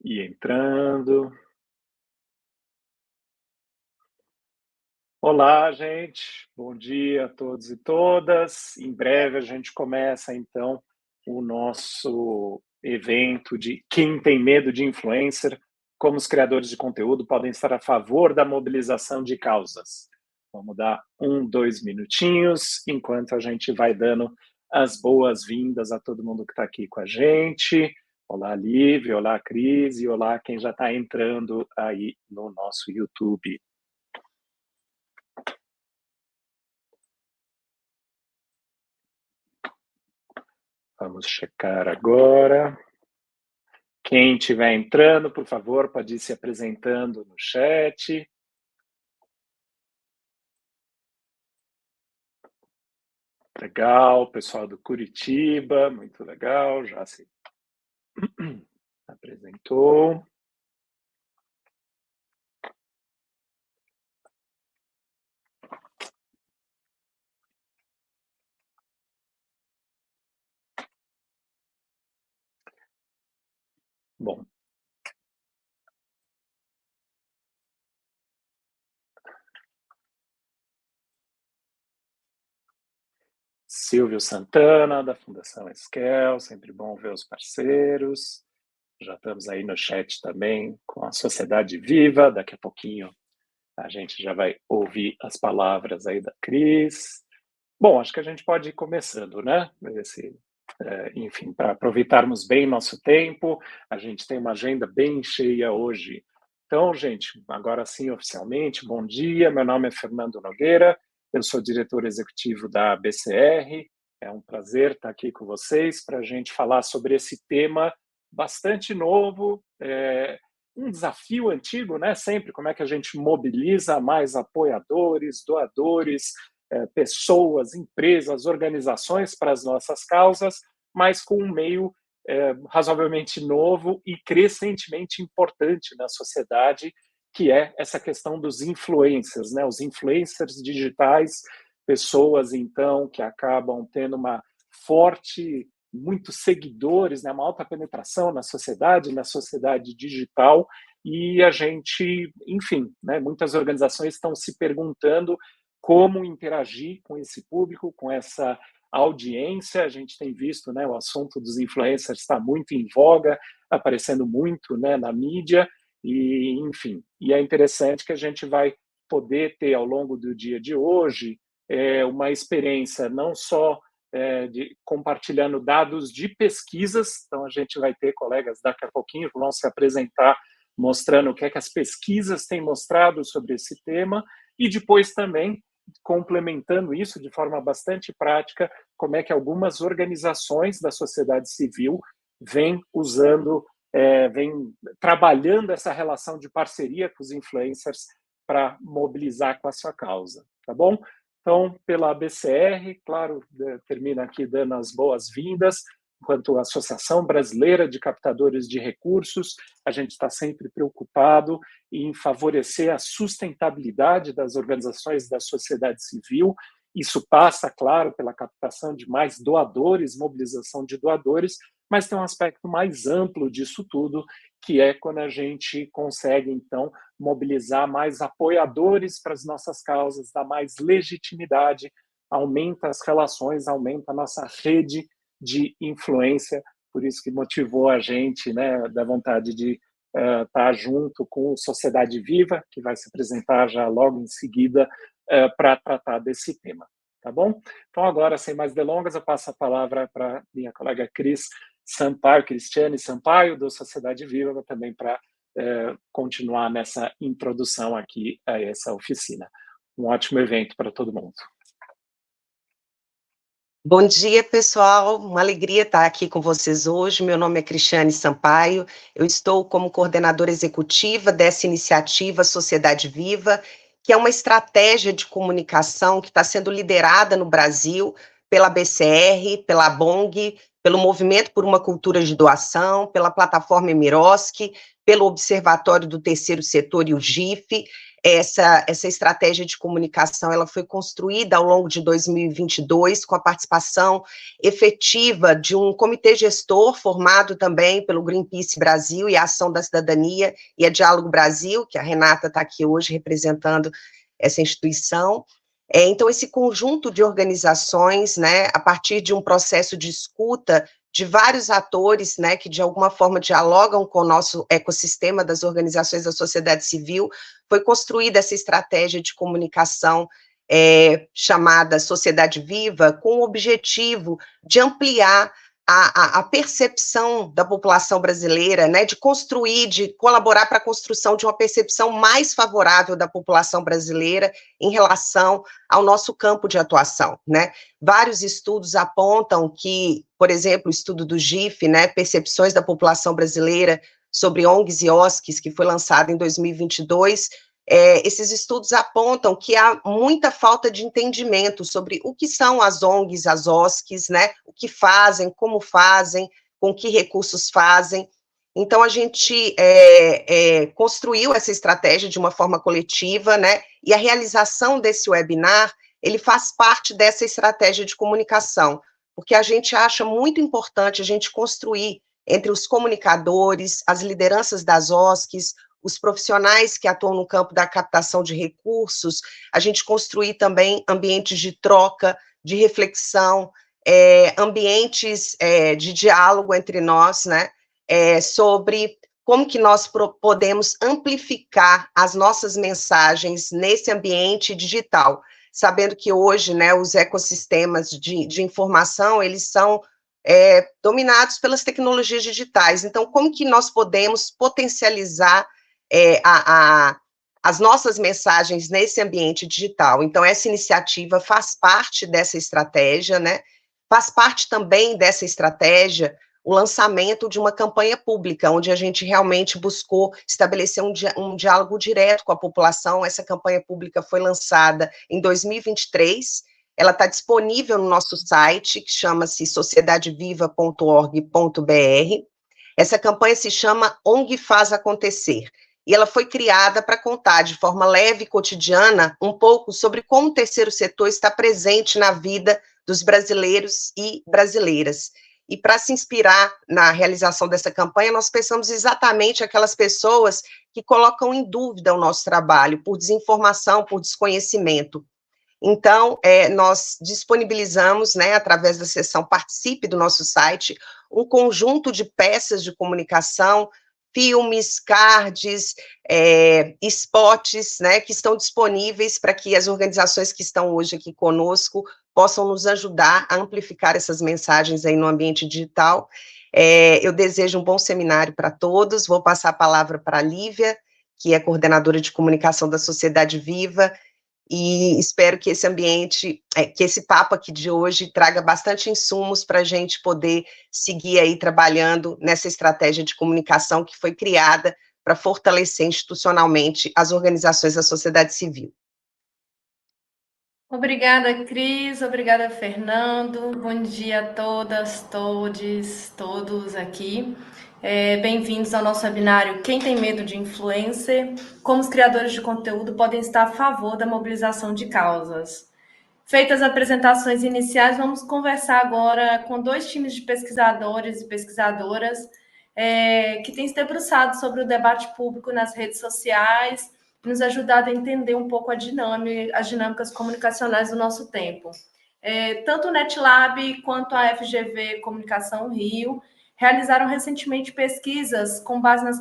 E entrando. Olá, gente. Bom dia a todos e todas. Em breve a gente começa então o nosso evento de Quem tem medo de influencer, como os criadores de conteúdo podem estar a favor da mobilização de causas. Vamos dar 2 minutinhos enquanto a gente vai dando as boas-vindas a todo mundo que está aqui com a gente. Olá, Lívia, olá, Cris, e olá quem já está entrando aí no nosso YouTube. Vamos checar agora. Quem estiver entrando, por favor, pode ir se apresentando no chat. Legal, pessoal do Curitiba, muito legal, já se apresentou. Bom. Silvio Santana, da Fundação Esquel, sempre bom ver os parceiros. Já estamos aí no chat também com a Sociedade Viva, daqui a pouquinho a gente já vai ouvir as palavras aí da Cris. Bom, acho que a gente pode ir começando, né? Enfim, para aproveitarmos bem nosso tempo, a gente tem uma agenda bem cheia hoje. Então, gente, agora sim, oficialmente, bom dia, meu nome é Fernando Nogueira, eu sou diretor executivo da BCR, é um prazer estar aqui com vocês para a gente falar sobre esse tema bastante novo, um desafio antigo, né? Sempre, como é que a gente mobiliza mais apoiadores, doadores, pessoas, empresas, organizações para as nossas causas, mas com um meio razoavelmente novo e crescentemente importante na sociedade, que é essa questão dos influencers, né? Os influencers digitais, pessoas, então, que acabam tendo uma forte, muitos seguidores, né? Uma alta penetração na sociedade digital, e a gente, enfim, né? Muitas organizações estão se perguntando como interagir com esse público, com essa audiência. A gente tem visto, né, o assunto dos influencers está muito em voga, aparecendo muito, né, na mídia, e enfim, e é interessante que a gente vai poder ter ao longo do dia de hoje uma experiência não só compartilhando dados de pesquisas, então a gente vai ter colegas daqui a pouquinho que vão se apresentar mostrando o que é que as pesquisas têm mostrado sobre esse tema, e depois também complementando isso de forma bastante prática, como é que algumas organizações da sociedade civil vêm usando, vêm trabalhando essa relação de parceria com os influencers para mobilizar com a sua causa, tá bom? Então, pela ABCR, claro, termina aqui dando as boas-vindas. Enquanto Associação Brasileira de Captadores de Recursos, a gente está sempre preocupado em favorecer a sustentabilidade das organizações da sociedade civil. Isso passa, claro, pela captação de mais doadores, mobilização de doadores, mas tem um aspecto mais amplo disso tudo, que é quando a gente consegue, então, mobilizar mais apoiadores para as nossas causas, dar mais legitimidade, aumenta as relações, aumenta a nossa rede de influência, por isso que motivou a gente, né, da vontade de estar junto com Sociedade Viva, que vai se apresentar já logo em seguida para tratar desse tema, tá bom? Então agora, sem mais delongas, eu passo a palavra para minha colega Cris Sampaio, Cristiane Sampaio, do Sociedade Viva, também para continuar nessa introdução aqui a essa oficina. Um ótimo evento para todo mundo. Bom dia, pessoal. Uma alegria estar aqui com vocês hoje. Meu nome é Cristiane Sampaio. Eu estou como coordenadora executiva dessa iniciativa Sociedade Viva, que é uma estratégia de comunicação que está sendo liderada no Brasil pela BCR, pela BONG, pelo Movimento por uma Cultura de Doação, pela plataforma Emiroski, pelo Observatório do Terceiro Setor e o GIF. essa estratégia de comunicação ela foi construída ao longo de 2022 com a participação efetiva de um comitê gestor formado também pelo Greenpeace Brasil e a Ação da Cidadania e a Diálogo Brasil, que a Renata está aqui hoje representando essa instituição. Então, esse conjunto de organizações, né, a partir de um processo de escuta de vários atores, né, que de alguma forma dialogam com o nosso ecossistema das organizações da sociedade civil, foi construída essa estratégia de comunicação chamada Sociedade Viva, com o objetivo de ampliar a percepção da população brasileira, né, de construir, de colaborar para a construção de uma percepção mais favorável da população brasileira em relação ao nosso campo de atuação, né? Vários estudos apontam que, por exemplo, o estudo do GIF, né, Percepções da População Brasileira sobre ONGs e OSCs, que foi lançado em 2022, esses estudos apontam que há muita falta de entendimento sobre o que são as ONGs, as OSCs, né, o que fazem, como fazem, com que recursos fazem. Então, a gente construiu essa estratégia de uma forma coletiva, né, e a realização desse webinar, ele faz parte dessa estratégia de comunicação, porque a gente acha muito importante a gente construir entre os comunicadores, as lideranças das OSCs, os profissionais que atuam no campo da captação de recursos, a gente construir também ambientes de troca, de reflexão, ambientes de diálogo entre nós, né, sobre como que nós podemos amplificar as nossas mensagens nesse ambiente digital, sabendo que hoje, né, os ecossistemas de informação, eles são dominados pelas tecnologias digitais. Então, como que nós podemos potencializar as nossas mensagens nesse ambiente digital? Então, essa iniciativa faz parte dessa estratégia, né? Faz parte também dessa estratégia o lançamento de uma campanha pública, onde a gente realmente buscou estabelecer um diálogo direto com a população. Essa campanha pública foi lançada em 2023, ela está disponível no nosso site, que chama-se sociedadeviva.org.br. Essa campanha se chama ONG Faz Acontecer, e ela foi criada para contar de forma leve e cotidiana um pouco sobre como o terceiro setor está presente na vida dos brasileiros e brasileiras. E para se inspirar na realização dessa campanha, nós pensamos exatamente aquelas pessoas que colocam em dúvida o nosso trabalho por desinformação, por desconhecimento. Então, nós disponibilizamos, né, através da seção Participe do nosso site, um conjunto de peças de comunicação, filmes, cards, spots, né, que estão disponíveis para que as organizações que estão hoje aqui conosco possam nos ajudar a amplificar essas mensagens aí no ambiente digital. Eu desejo um bom seminário para todos. Vou passar a palavra para a Lívia, que é coordenadora de comunicação da Sociedade Viva, e espero que esse ambiente, que esse papo aqui de hoje traga bastante insumos para a gente poder seguir aí trabalhando nessa estratégia de comunicação que foi criada para fortalecer institucionalmente as organizações da sociedade civil. Obrigada, Cris. Obrigada, Fernando. Bom dia a todas, todos aqui. Bem-vindos ao nosso webinário Quem tem medo de influencer? Como os criadores de conteúdo podem estar a favor da mobilização de causas. Feitas as apresentações iniciais, vamos conversar agora com dois times de pesquisadores e pesquisadoras que têm se debruçado sobre o debate público nas redes sociais, nos ajudado a entender um pouco as dinâmicas comunicacionais do nosso tempo. Tanto o NetLab quanto a FGV Comunicação Rio realizaram recentemente pesquisas com base nas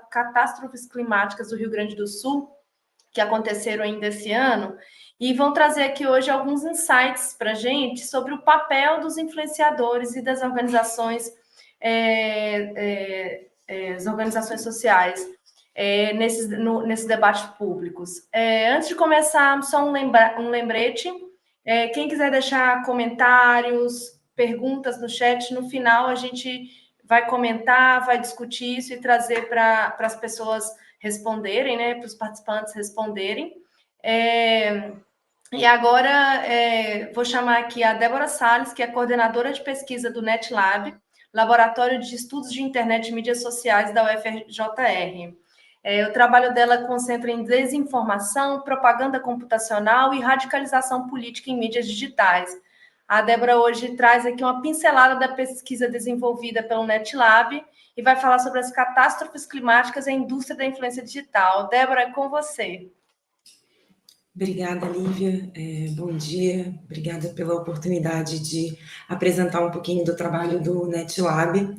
catástrofes climáticas do Rio Grande do Sul, que aconteceram ainda esse ano, e vão trazer aqui hoje alguns insights para a gente sobre o papel dos influenciadores e das organizações, as organizações sociais nesses debates públicos. Antes de começar, só um lembrete. Quem quiser deixar comentários, perguntas no chat, no final a gente vai comentar, vai discutir isso e trazer para as pessoas responderem, né, para os participantes responderem. E agora vou chamar aqui a Débora Salles, que é coordenadora de pesquisa do NetLab, Laboratório de Estudos de Internet e Mídias Sociais da UFRJR. O trabalho dela concentra em desinformação, propaganda computacional e radicalização política em mídias digitais. A Débora hoje traz aqui uma pincelada da pesquisa desenvolvida pelo NetLab e vai falar sobre as catástrofes climáticas e a indústria da influência digital. Débora, é com você. Obrigada, Lívia. Bom dia. Obrigada pela oportunidade de apresentar um pouquinho do trabalho do NetLab.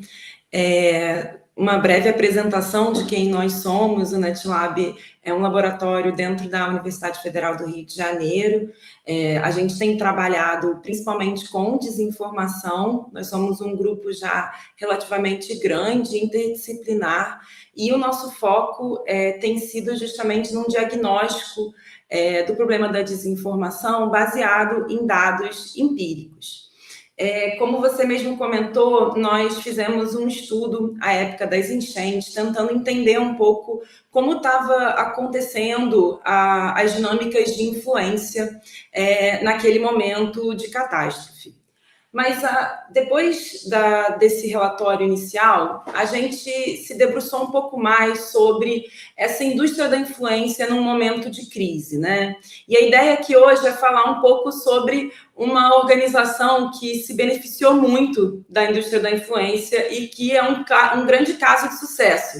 Uma breve apresentação de quem nós somos. O NetLab é um laboratório dentro da Universidade Federal do Rio de Janeiro. A gente tem trabalhado principalmente com desinformação. Nós somos um grupo já relativamente grande, interdisciplinar, e o nosso foco tem sido justamente num diagnóstico do problema da desinformação baseado em dados empíricos. Como você mesmo comentou, nós fizemos um estudo à época das enchentes, tentando entender um pouco como estava acontecendo as dinâmicas de influência naquele momento de catástrofe. Mas depois desse relatório inicial, a gente se debruçou um pouco mais sobre essa indústria da influência num momento de crise, né? E a ideia aqui hoje é falar um pouco sobre uma organização que se beneficiou muito da indústria da influência e que é um grande caso de sucesso.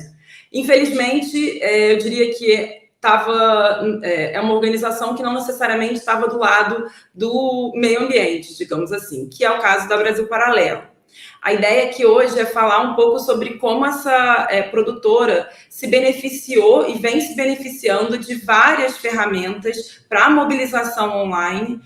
Infelizmente, eu diria que é uma organização que não necessariamente estava do lado do meio ambiente, digamos assim, que é o caso da Brasil Paralelo. A ideia aqui hoje é falar um pouco sobre como essa produtora se beneficiou e vem se beneficiando de várias ferramentas para mobilização online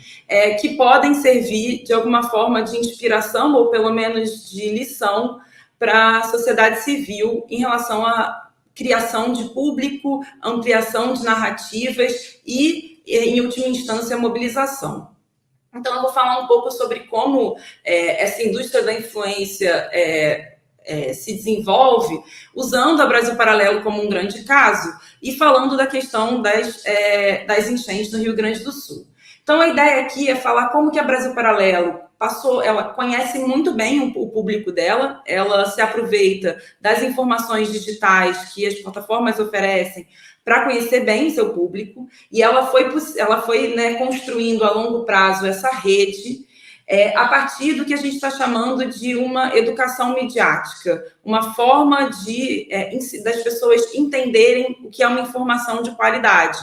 que podem servir de alguma forma de inspiração ou pelo menos de lição para a sociedade civil em relação à criação de público, ampliação de narrativas e, em última instância, mobilização. Então, eu vou falar um pouco sobre como essa indústria da influência se desenvolve, usando a Brasil Paralelo como um grande caso e falando da questão das enchentes no Rio Grande do Sul. Então, a ideia aqui é falar como que a Brasil Paralelo ela conhece muito bem o público dela, ela se aproveita das informações digitais que as plataformas oferecem para conhecer bem o seu público, e ela foi construindo a longo prazo essa rede a partir do que a gente está chamando de uma educação midiática, uma forma das pessoas entenderem o que é uma informação de qualidade.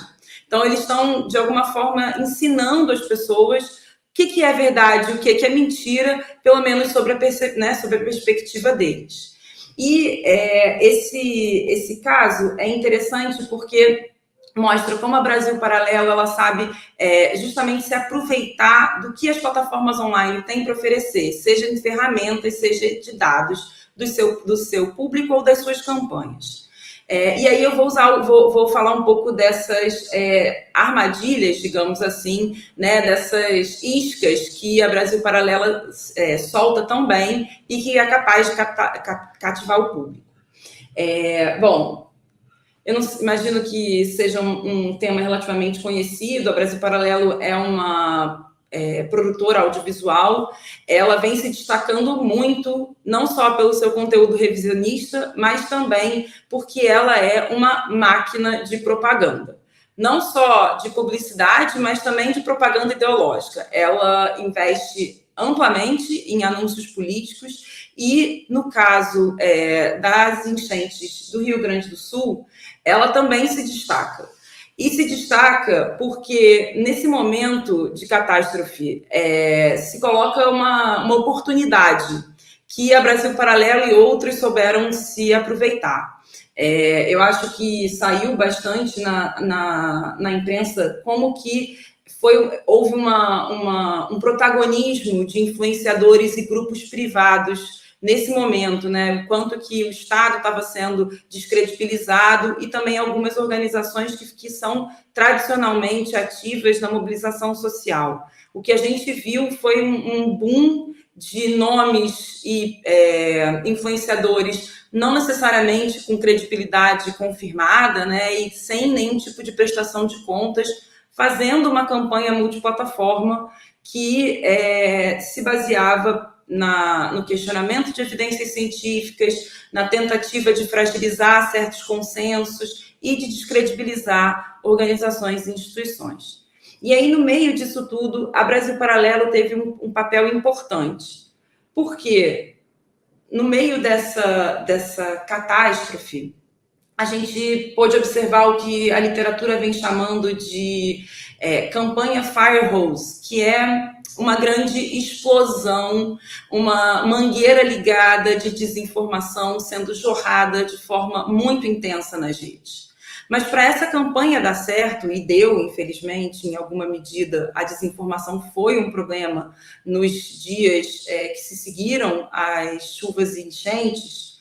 Então, eles estão, de alguma forma, ensinando as pessoas o que é verdade, o que é mentira, pelo menos sobre a perspectiva deles. E esse caso é interessante porque mostra como a Brasil Paralelo ela sabe justamente se aproveitar do que as plataformas online têm para oferecer, seja de ferramentas, seja de dados do seu público ou das suas campanhas. E aí eu vou falar um pouco dessas armadilhas, digamos assim, né, dessas iscas que a Brasil Paralela solta tão bem e que é capaz de cativar o público. Bom, eu não imagino que seja um tema relativamente conhecido. A Brasil Paralelo é uma produtora audiovisual. Ela vem se destacando muito, não só pelo seu conteúdo revisionista, mas também porque ela é uma máquina de propaganda. Não só de publicidade, mas também de propaganda ideológica. Ela investe amplamente em anúncios políticos e, no caso das enchentes do Rio Grande do Sul, ela também se destaca. E se destaca porque, nesse momento de catástrofe, se coloca uma oportunidade que a Brasil Paralelo e outros souberam se aproveitar. Eu acho que saiu bastante na imprensa como que houve um protagonismo de influenciadores e grupos privados nesse momento, né? O quanto que o Estado estava sendo descredibilizado e também algumas organizações que são tradicionalmente ativas na mobilização social. O que a gente viu foi um boom de nomes e influenciadores não necessariamente com credibilidade confirmada, né? E sem nenhum tipo de prestação de contas, fazendo uma campanha multiplataforma que se baseava no questionamento de evidências científicas, na tentativa de fragilizar certos consensos e de descredibilizar organizações e instituições. E aí, no meio disso tudo, a Brasil Paralelo teve um papel importante, porque no meio dessa catástrofe, a gente pôde observar o que a literatura vem chamando de campanha fire hose, que é uma grande explosão, uma mangueira ligada de desinformação sendo jorrada de forma muito intensa nas redes. Mas para essa campanha dar certo, e deu, infelizmente, em alguma medida, a desinformação foi um problema nos dias que se seguiram às chuvas e enchentes,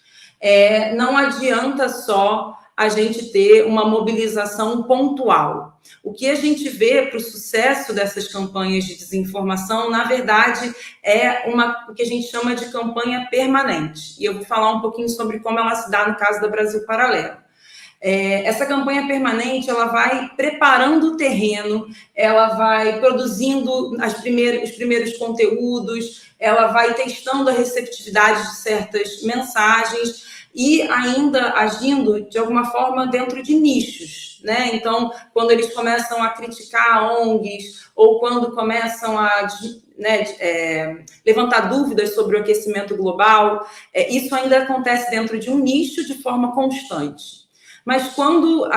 não adianta só a gente ter uma mobilização pontual. O que a gente vê para o sucesso dessas campanhas de desinformação, na verdade, é o que a gente chama de campanha permanente. E eu vou falar um pouquinho sobre como ela se dá no caso da Brasil Paralelo. Essa campanha permanente, ela vai preparando o terreno, ela vai produzindo os primeiros conteúdos, ela vai testando a receptividade de certas mensagens e ainda agindo, de alguma forma, dentro de nichos, né? Então, quando eles começam a criticar ONGs ou quando começam a levantar dúvidas sobre o aquecimento global, isso ainda acontece dentro de um nicho de forma constante. Mas quando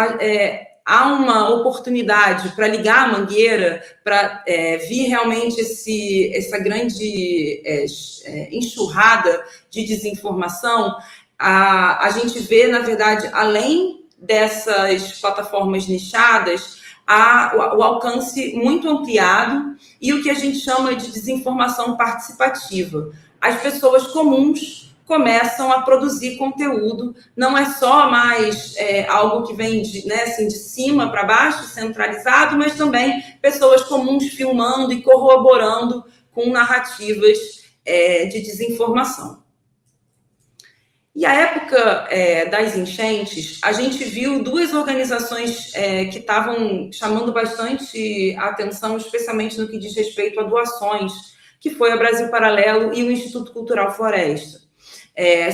há uma oportunidade para ligar a mangueira, para vir realmente essa grande enxurrada de desinformação, a gente vê, na verdade, além dessas plataformas nichadas, o alcance muito ampliado e o que a gente chama de desinformação participativa. As pessoas comuns começam a produzir conteúdo, não é só mais algo que vem de cima para baixo, centralizado, mas também pessoas comuns filmando e corroborando com narrativas de desinformação. E a época das enchentes, a gente viu duas organizações que estavam chamando bastante atenção, especialmente no que diz respeito a doações, que foi a Brasil Paralelo e o Instituto Cultural Floresta.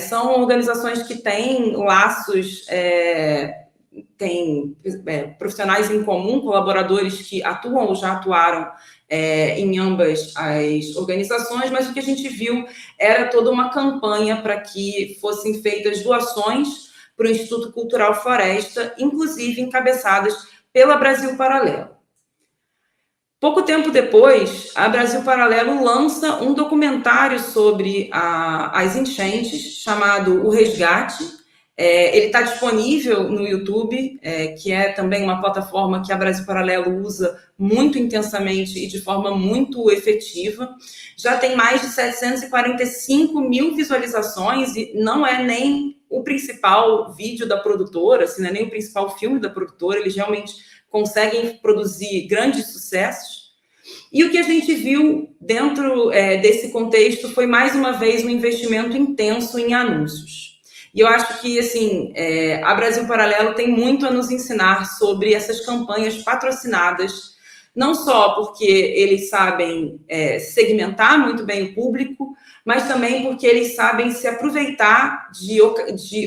São organizações que têm laços, têm profissionais em comum, colaboradores que atuam ou já atuaram em ambas as organizações, mas o que a gente viu era toda uma campanha para que fossem feitas doações para o Instituto Cultural Floresta, inclusive encabeçadas pela Brasil Paralelo. Pouco tempo depois, a Brasil Paralelo lança um documentário sobre as enchentes, chamado O Resgate. Ele está disponível no YouTube, que é também uma plataforma que a Brasil Paralelo usa muito intensamente e de forma muito efetiva. Já tem mais de 745 mil visualizações e não é nem o principal vídeo da produtora, assim, não é nem o principal filme da produtora, eles realmente conseguem produzir grandes sucessos. E o que a gente viu dentro desse contexto foi, mais uma vez, um investimento intenso em anúncios. E eu acho que, assim, a Brasil Paralelo tem muito a nos ensinar sobre essas campanhas patrocinadas, não só porque eles sabem segmentar muito bem o público, mas também porque eles sabem se aproveitar de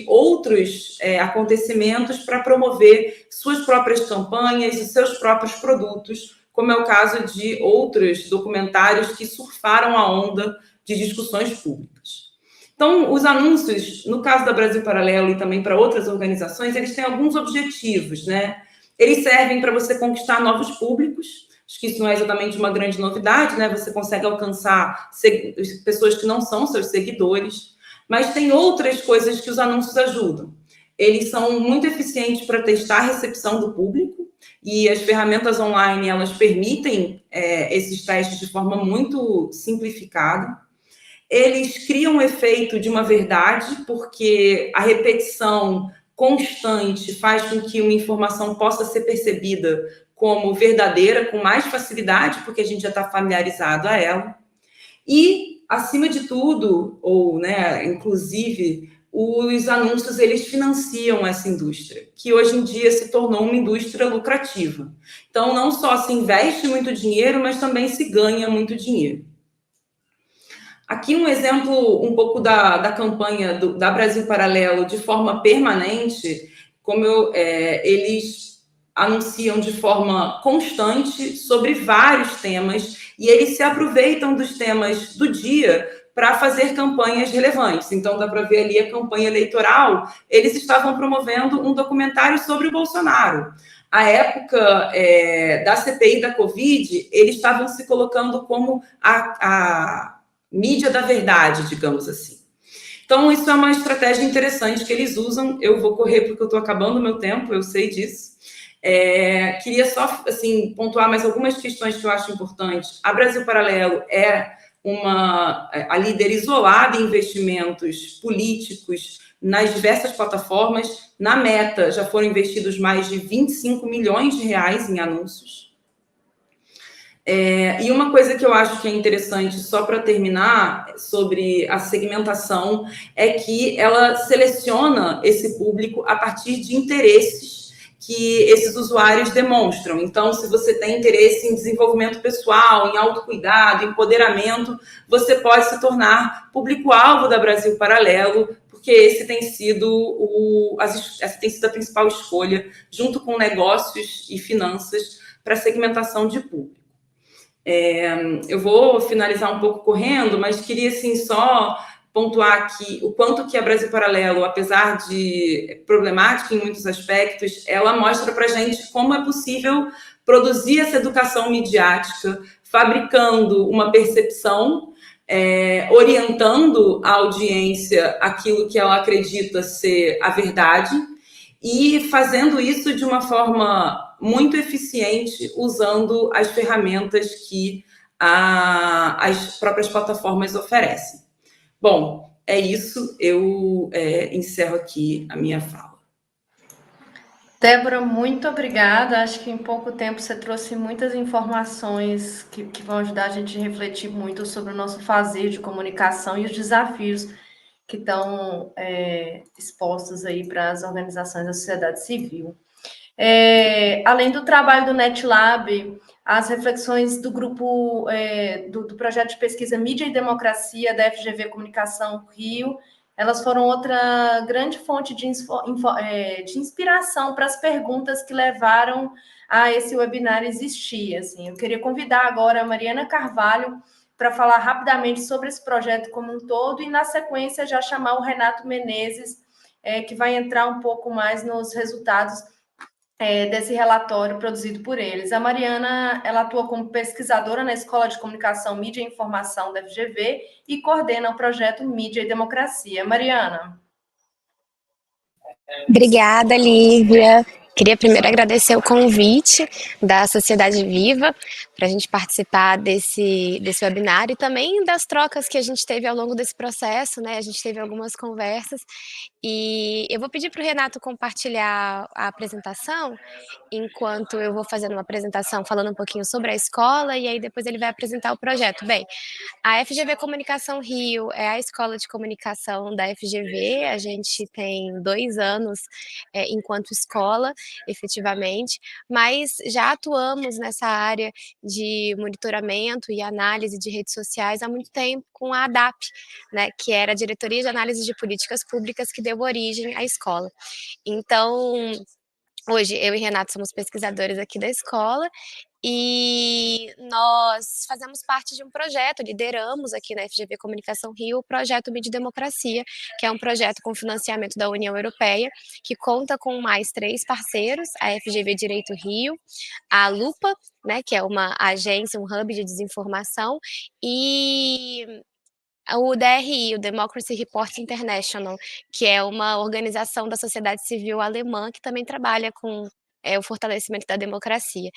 outros acontecimentos para promover suas próprias campanhas e seus próprios produtos, como é o caso de outros documentários que surfaram a onda de discussões públicas. Então, os anúncios, no caso da Brasil Paralelo e também para outras organizações, eles têm alguns objetivos, né? Eles servem para você conquistar novos públicos. Acho que isso não é exatamente uma grande novidade, né? Você consegue alcançar pessoas que não são seus seguidores, mas tem outras coisas que os anúncios ajudam. Eles são muito eficientes para testar a recepção do público e as ferramentas online, elas permitem esses testes de forma muito simplificada. Eles criam um efeito de uma verdade, porque a repetição constante faz com que uma informação possa ser percebida como verdadeira, com mais facilidade, porque a gente já está familiarizado a ela. E, acima de tudo, ou, inclusive, os anúncios, eles financiam essa indústria, que hoje em dia se tornou uma indústria lucrativa. Então, não só se investe muito dinheiro, mas também se ganha muito dinheiro. Aqui um exemplo um pouco da campanha da Brasil Paralelo de forma permanente, eles anunciam de forma constante sobre vários temas e eles se aproveitam dos temas do dia para fazer campanhas relevantes. Então, dá para ver ali a campanha eleitoral, eles estavam promovendo um documentário sobre o Bolsonaro. A época da CPI da Covid, eles estavam se colocando como a mídia da verdade, digamos assim. Então, isso é uma estratégia interessante que eles usam. Eu vou correr porque eu estou acabando o meu tempo, eu sei disso. Queria só assim, pontuar mais algumas questões que eu acho importantes. A Brasil Paralelo é a líder isolada em investimentos políticos nas diversas plataformas. Na Meta, já foram investidos mais de 25 milhões de reais em anúncios. E uma coisa que eu acho que é interessante, só para terminar, sobre a segmentação, é que ela seleciona esse público a partir de interesses que esses usuários demonstram. Então, se você tem interesse em desenvolvimento pessoal, em autocuidado, empoderamento, você pode se tornar público-alvo da Brasil Paralelo, porque esse tem sido essa tem sido a principal escolha, junto com negócios e finanças, para segmentação de público. Eu vou finalizar um pouco correndo, mas queria assim, só pontuar aqui o quanto que a Brasil Paralelo, apesar de problemática em muitos aspectos, ela mostra para a gente como é possível produzir essa educação midiática, fabricando uma percepção, orientando a audiência aquilo que ela acredita ser a verdade, e fazendo isso de uma forma muito eficiente, usando as ferramentas que as próprias plataformas oferecem. Bom, é isso. Eu encerro aqui a minha fala. Débora, muito obrigada. Acho que em pouco tempo você trouxe muitas informações que vão ajudar a gente a refletir muito sobre o nosso fazer de comunicação e os desafios que estão expostos aí para as organizações da sociedade civil. Além do trabalho do NetLab, as reflexões do grupo do projeto de pesquisa Mídia e Democracia da FGV Comunicação Rio, elas foram outra grande fonte de inspiração para as perguntas que levaram a esse webinar existir. Assim, eu queria convidar agora a Mariana Carvalho para falar rapidamente sobre esse projeto como um todo e, na sequência, já chamar o Renato Menezes, que vai entrar um pouco mais nos resultados desse relatório produzido por eles. A Mariana, ela atua como pesquisadora na Escola de Comunicação, Mídia e Informação da FGV e coordena o projeto Mídia e Democracia. Mariana. Obrigada, Lívia. Queria primeiro agradecer o convite da Sociedade Viva para a gente participar desse webinar e também das trocas que a gente teve ao longo desse processo, né? A gente teve algumas conversas e eu vou pedir para o Renato compartilhar a apresentação enquanto eu vou fazendo uma apresentação falando um pouquinho sobre a escola e aí depois ele vai apresentar o projeto. Bem, a FGV Comunicação Rio é a escola de comunicação da FGV, a gente tem 2 anos enquanto escola, efetivamente, mas já atuamos nessa área de monitoramento e análise de redes sociais há muito tempo com a ADAP, né, que era a Diretoria de Análise de Políticas Públicas que deu origem à escola. Então, hoje eu e Renato somos pesquisadores aqui da escola e nós fazemos parte de um projeto, lideramos aqui na FGV Comunicação Rio o projeto Mídia e Democracia, que é um projeto com financiamento da União Europeia, que conta com mais 3 parceiros, a FGV Direito Rio, a Lupa, né, que é uma agência, um hub de desinformação, e o DRI, o Democracy Report International, que é uma organização da sociedade civil alemã que também trabalha com o fortalecimento da democracia.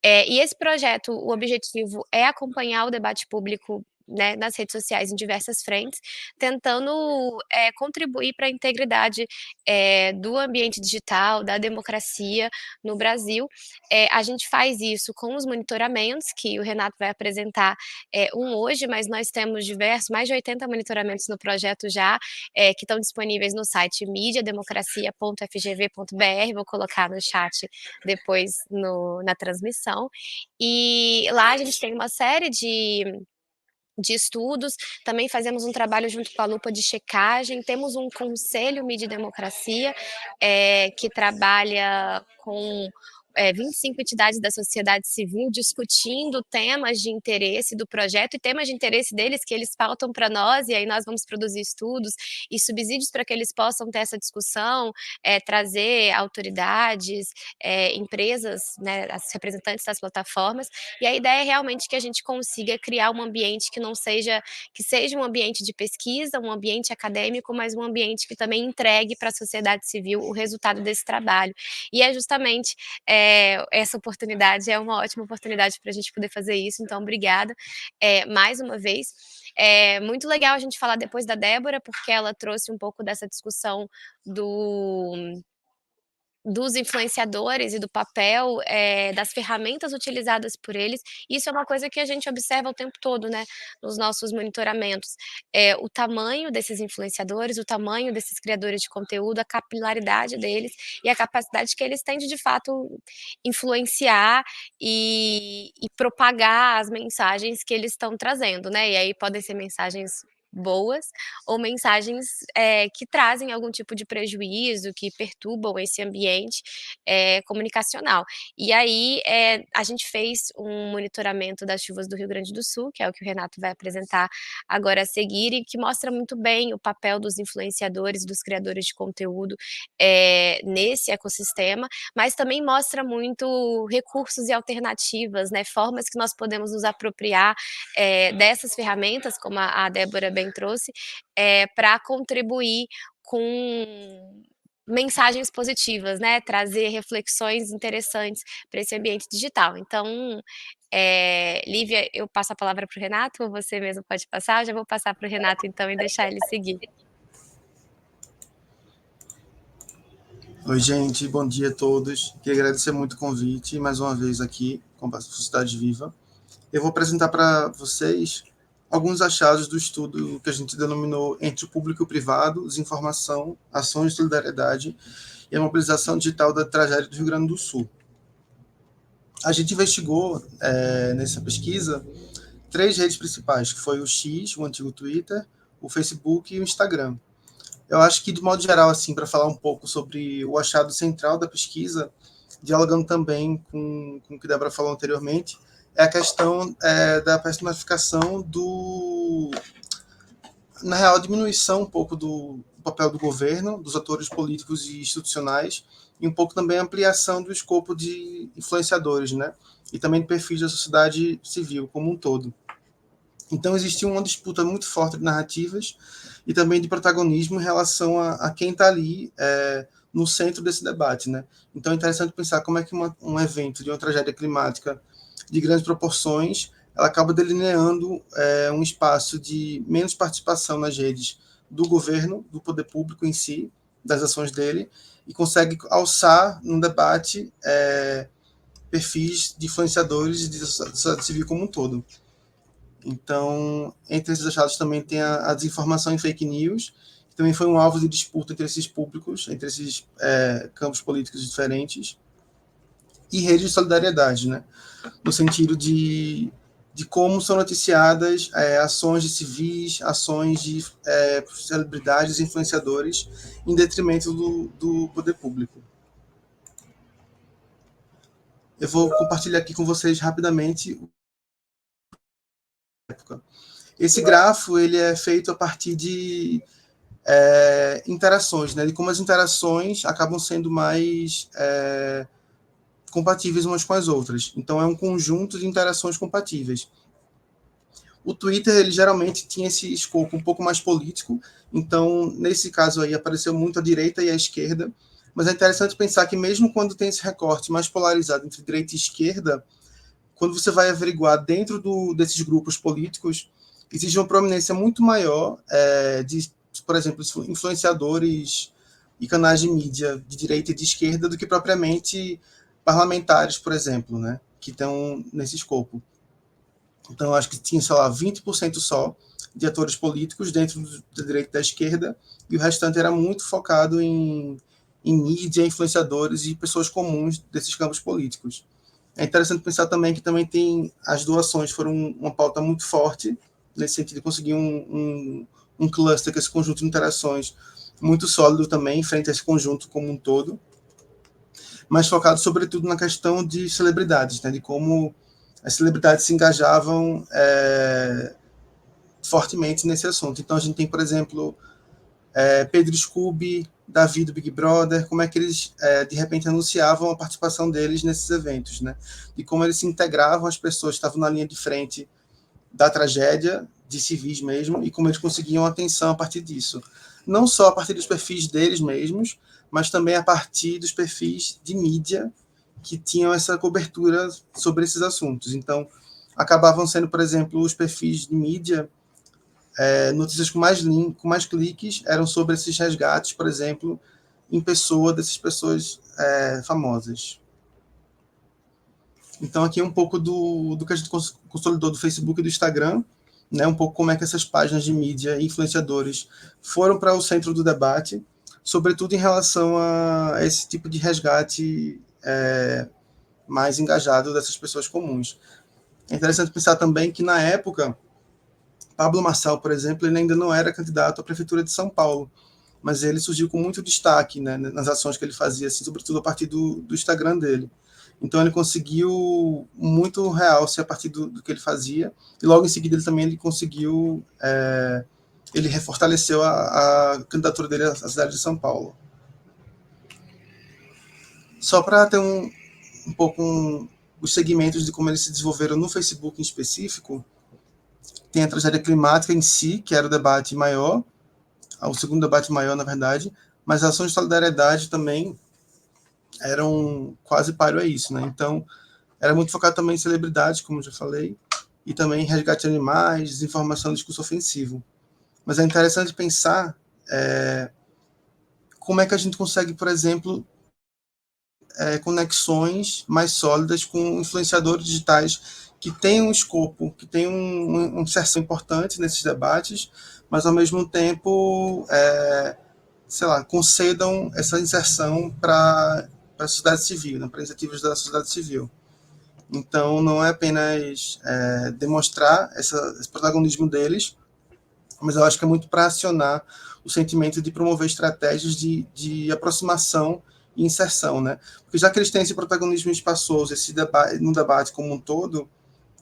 E esse projeto, o objetivo é acompanhar o debate público, né, nas redes sociais em diversas frentes, tentando contribuir para a integridade do ambiente digital, da democracia no Brasil. A gente faz isso com os monitoramentos, que o Renato vai apresentar hoje, mas nós temos mais de 80 monitoramentos no projeto já, que estão disponíveis no site mediademocracia.fgv.br, vou colocar no chat depois na transmissão, e lá a gente tem uma série de de estudos, também fazemos um trabalho junto com a Lupa de checagem, temos um conselho Mídia e Democracia, que trabalha com 25 entidades da sociedade civil discutindo temas de interesse do projeto e temas de interesse deles que eles pautam para nós, e aí nós vamos produzir estudos e subsídios para que eles possam ter essa discussão, trazer autoridades, empresas, né, as representantes das plataformas, e a ideia é realmente que a gente consiga criar um ambiente que seja um ambiente de pesquisa, um ambiente acadêmico, mas um ambiente que também entregue para a sociedade civil o resultado desse trabalho. E é justamente essa oportunidade, é uma ótima oportunidade para a gente poder fazer isso, então obrigada mais uma vez. É muito legal a gente falar depois da Débora, porque ela trouxe um pouco dessa discussão dos influenciadores e do papel, das ferramentas utilizadas por eles. Isso é uma coisa que a gente observa o tempo todo, né, nos nossos monitoramentos. O tamanho desses influenciadores, o tamanho desses criadores de conteúdo, a capilaridade deles e a capacidade que eles têm de fato, influenciar e propagar as mensagens que eles estão trazendo, né. E aí podem ser mensagens boas ou mensagens que trazem algum tipo de prejuízo, que perturbam esse ambiente comunicacional. E aí a gente fez um monitoramento das chuvas do Rio Grande do Sul, que é o que o Renato vai apresentar agora a seguir, e que mostra muito bem o papel dos influenciadores, dos criadores de conteúdo nesse ecossistema, mas também mostra muito recursos e alternativas, né, formas que nós podemos nos apropriar dessas ferramentas, como a Débora bem trouxe, para contribuir com mensagens positivas, né, trazer reflexões interessantes para esse ambiente digital. Então, Lívia, eu passo a palavra para o Renato, ou você mesmo pode passar? Eu já vou passar para o Renato então e deixar ele seguir. Oi, gente, bom dia a todos. Queria agradecer muito o convite, mais uma vez aqui com a Sociedade Viva. Eu vou apresentar para vocês alguns achados do estudo que a gente denominou Entre o Público e o Privado, Desinformação, Ações de Solidariedade e a Mobilização Digital da Tragédia do Rio Grande do Sul. A gente investigou, nessa pesquisa, 3 redes principais, que foi o X, o antigo Twitter, o Facebook e o Instagram. Eu acho que, de modo geral, assim, para falar um pouco sobre o achado central da pesquisa, dialogando também com o que a Débora falou anteriormente, é a questão da personificação na real, a diminuição um pouco do papel do governo, dos atores políticos e institucionais, e um pouco também a ampliação do escopo de influenciadores, né? E também do perfil da sociedade civil como um todo. Então, existe uma disputa muito forte de narrativas e também de protagonismo em relação a quem está ali no centro desse debate, né? Então, é interessante pensar como é que um evento de uma tragédia climática de grandes proporções, ela acaba delineando um espaço de menos participação nas redes do governo, do poder público em si, das ações dele, e consegue alçar num debate perfis de influenciadores e de sociedade civil como um todo. Então, entre esses achados também tem a desinformação e fake news, que também foi um alvo de disputa entre esses públicos, entre esses campos políticos diferentes, e redes de solidariedade, né? No sentido de como são noticiadas ações de civis, ações de celebridades, influenciadores, em detrimento do poder público. Eu vou compartilhar aqui com vocês rapidamente. Esse grafo ele é feito a partir de interações, né? De como as interações acabam sendo mais compatíveis umas com as outras. Então, é um conjunto de interações compatíveis. O Twitter, ele geralmente tinha esse escopo um pouco mais político, então, nesse caso aí, apareceu muito a direita e a esquerda, mas é interessante pensar que mesmo quando tem esse recorte mais polarizado entre direita e esquerda, quando você vai averiguar dentro desses grupos políticos, existe uma prominência muito maior de, por exemplo, influenciadores e canais de mídia de direita e de esquerda do que propriamente parlamentares, por exemplo, né, que estão nesse escopo. Então, eu acho que tinha, sei lá, 20% só de atores políticos dentro da direita e da esquerda, e o restante era muito focado em mídia, influenciadores e pessoas comuns desses campos políticos. É interessante pensar também que também tem as doações foram uma pauta muito forte nesse sentido, de conseguir um cluster, que esse conjunto de interações muito sólido também, frente a esse conjunto como um todo, mas focado sobretudo na questão de celebridades, né, de como as celebridades se engajavam fortemente nesse assunto. Então a gente tem, por exemplo, Pedro Scooby, Davi do Big Brother, como é que eles de repente anunciavam a participação deles nesses eventos, né? E como eles se integravam às pessoas que estavam na linha de frente da tragédia, de civis mesmo, e como eles conseguiam atenção a partir disso. Não só a partir dos perfis deles mesmos, mas também a partir dos perfis de mídia que tinham essa cobertura sobre esses assuntos. Então, acabavam sendo, por exemplo, os perfis de mídia, notícias com mais cliques eram sobre esses resgates, por exemplo, em pessoa dessas pessoas famosas. Então, aqui é um pouco do que a gente consolidou do Facebook e do Instagram, né? Um pouco como é que essas páginas de mídia, influenciadores, foram para o centro do debate, sobretudo em relação a esse tipo de resgate mais engajado dessas pessoas comuns. É interessante pensar também que, na época, Pablo Marçal, por exemplo, ele ainda não era candidato à Prefeitura de São Paulo, mas ele surgiu com muito destaque, né, nas ações que ele fazia, assim, sobretudo a partir do Instagram dele. Então ele conseguiu muito realce a partir do que ele fazia, e logo em seguida ele conseguiu, ele refortaleceu a candidatura dele à cidade de São Paulo. Só para ter um pouco os segmentos de como eles se desenvolveram no Facebook em específico, tem a tragédia climática em si, que era o debate maior, o segundo debate maior, na verdade, mas as ações de solidariedade também eram quase páreo a isso, né? Então, era muito focado também em celebridades, como já falei, e também em resgate de animais, desinformação, discurso ofensivo. Mas é interessante pensar como é que a gente consegue, por exemplo, conexões mais sólidas com influenciadores digitais que têm um escopo, que têm uma inserção importante nesses debates, mas ao mesmo tempo, sei lá, concedam essa inserção para a sociedade civil, né, para iniciativas da sociedade civil. Então, não é apenas demonstrar esse protagonismo deles, mas eu acho que é muito para acionar o sentimento de promover estratégias de aproximação e inserção, né? Porque já que eles têm esse protagonismo espaçoso, esse debate, no debate como um todo,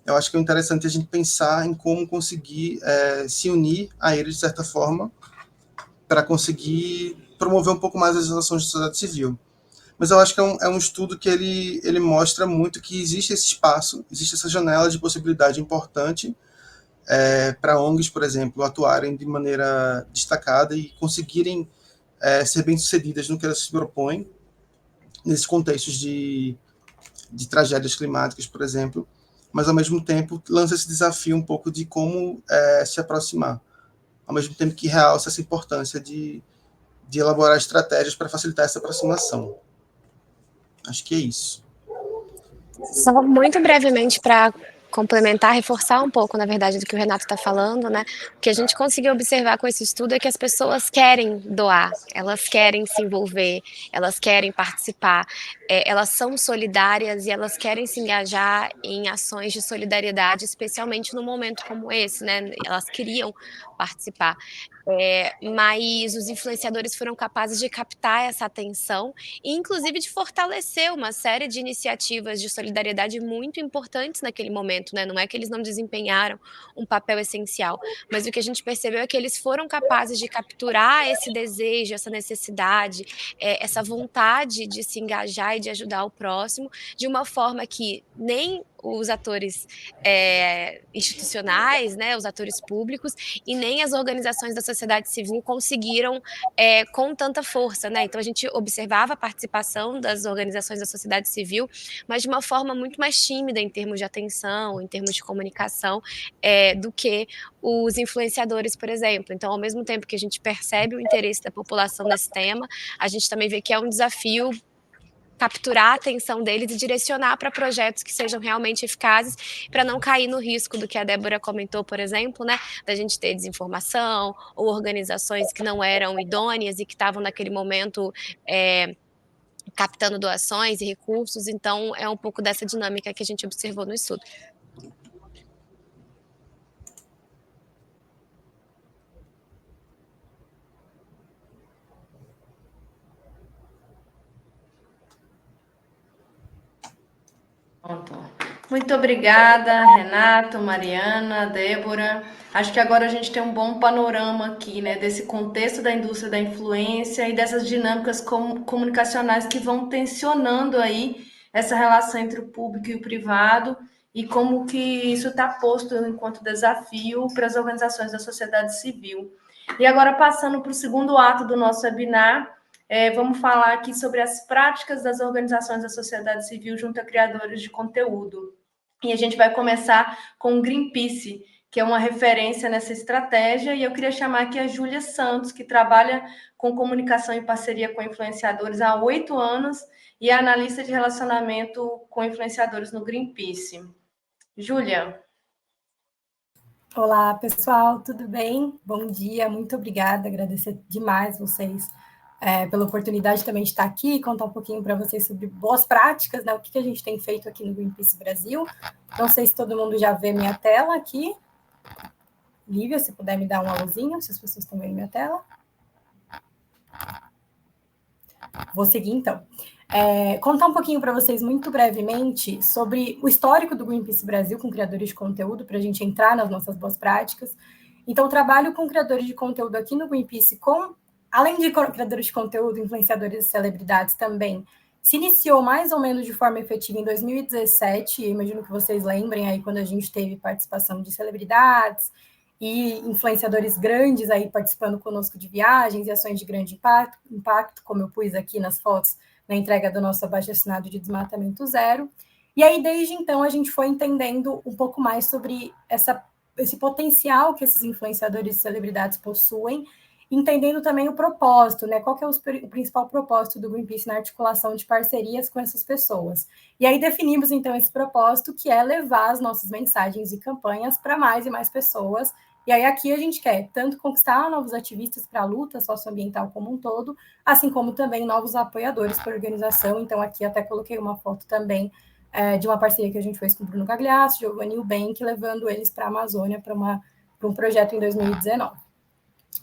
eu acho que é interessante a gente pensar em como conseguir se unir a eles, de certa forma, para conseguir promover um pouco mais as ações da sociedade civil. Mas eu acho que é um estudo que ele mostra muito que existe esse espaço, existe essa janela de possibilidade importante para ONGs, por exemplo, atuarem de maneira destacada e conseguirem ser bem-sucedidas no que elas se propõem, nesses contextos de tragédias climáticas, por exemplo, mas, ao mesmo tempo, lança esse desafio um pouco de como se aproximar, ao mesmo tempo que realça essa importância de elaborar estratégias para facilitar essa aproximação. Acho que é isso. Só muito brevemente para complementar, reforçar um pouco, na verdade, do que o Renato está falando, né? O que a gente conseguiu observar com esse estudo é que as pessoas querem doar, elas querem se envolver, elas querem participar, elas são solidárias e elas querem se engajar em ações de solidariedade, especialmente num momento como esse, né? Elas queriam participar. Mas os influenciadores foram capazes de captar essa atenção e, inclusive, de fortalecer uma série de iniciativas de solidariedade muito importantes naquele momento, né? Não é que eles não desempenharam um papel essencial, mas o que a gente percebeu é que eles foram capazes de capturar esse desejo, essa necessidade, essa vontade de se engajar e de ajudar o próximo, de uma forma que nem os atores institucionais, né, os atores públicos, e nem as organizações da sociedade civil conseguiram com tanta força, né? Então a gente observava a participação das organizações da sociedade civil, mas de uma forma muito mais tímida em termos de atenção, em termos de comunicação, do que os influenciadores, por exemplo. Então, ao mesmo tempo que a gente percebe o interesse da população nesse tema, a gente também vê que é um desafio capturar a atenção deles e direcionar para projetos que sejam realmente eficazes, para não cair no risco do que a Débora comentou, por exemplo, né, da gente ter desinformação ou organizações que não eram idôneas e que estavam naquele momento captando doações e recursos. Então, é um pouco dessa dinâmica que a gente observou no estudo. Pronto. Muito obrigada, Renato, Mariana, Débora. Acho que agora a gente tem um bom panorama aqui, né, desse contexto da indústria da influência e dessas dinâmicas comunicacionais que vão tensionando aí essa relação entre o público e o privado e como que isso está posto enquanto desafio para as organizações da sociedade civil. E agora, passando para o segundo ato do nosso webinar, vamos falar aqui sobre as práticas das organizações da sociedade civil junto a criadores de conteúdo. E a gente vai começar com o Greenpeace, que é uma referência nessa estratégia, e eu queria chamar aqui a Júlia Santos, que trabalha com comunicação em parceria com influenciadores há 8 anos e é analista de relacionamento com influenciadores no Greenpeace. Júlia. Olá, pessoal, tudo bem? Bom dia, muito obrigada, agradecer demais vocês pela oportunidade também de estar aqui e contar um pouquinho para vocês sobre boas práticas, né? O que a gente tem feito aqui no Greenpeace Brasil. Não sei se todo mundo já vê minha tela aqui. Lívia, se puder me dar um alôzinho, se as pessoas estão vendo minha tela. Vou seguir, então. Contar um pouquinho para vocês, muito brevemente, sobre o histórico do Greenpeace Brasil com criadores de conteúdo, para a gente entrar nas nossas boas práticas. Então, trabalho com criadores de conteúdo aqui no Greenpeace, além de criadores de conteúdo, influenciadores e celebridades também, se iniciou mais ou menos de forma efetiva em 2017, imagino que vocês lembrem aí quando a gente teve participação de celebridades e influenciadores grandes aí participando conosco de viagens e ações de grande impacto, como eu pus aqui nas fotos, na entrega do nosso abaixo-assinado de Desmatamento Zero. E aí, desde então, a gente foi entendendo um pouco mais sobre esse potencial que esses influenciadores e celebridades possuem, entendendo também o propósito, né? Qual que é o principal propósito do Greenpeace na articulação de parcerias com essas pessoas. E aí definimos, então, esse propósito, que é levar as nossas mensagens e campanhas para mais e mais pessoas. E aí aqui a gente quer tanto conquistar novos ativistas para a luta socioambiental como um todo, assim como também novos apoiadores para a organização. Então aqui até coloquei uma foto também de uma parceria que a gente fez com o Bruno Gagliasso, Giovanni Eubank, levando eles para a Amazônia para um projeto em 2019.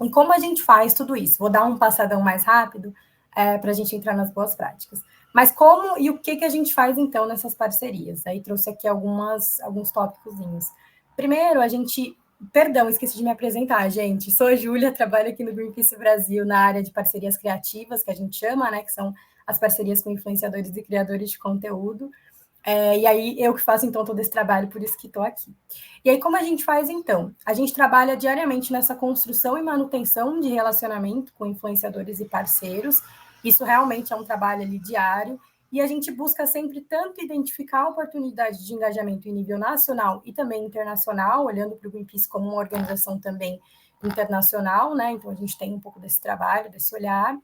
E como a gente faz tudo isso? Vou dar um passadão mais rápido para a gente entrar nas boas práticas. Mas como e o que a gente faz, então, nessas parcerias? Aí trouxe aqui alguns tópicozinhos. Primeiro, Perdão, esqueci de me apresentar, gente. Sou a Júlia, trabalho aqui no Greenpeace Brasil na área de parcerias criativas, que a gente chama, né? Que são as parcerias com influenciadores e criadores de conteúdo. E aí, eu que faço, então, todo esse trabalho, por isso que estou aqui. E aí, como a gente faz, então? A gente trabalha diariamente nessa construção e manutenção de relacionamento com influenciadores e parceiros. Isso realmente é um trabalho ali diário. E a gente busca sempre tanto identificar oportunidades de engajamento em nível nacional e também internacional, olhando para o Greenpeace como uma organização também internacional, né? Então, a gente tem um pouco desse trabalho, desse olhar.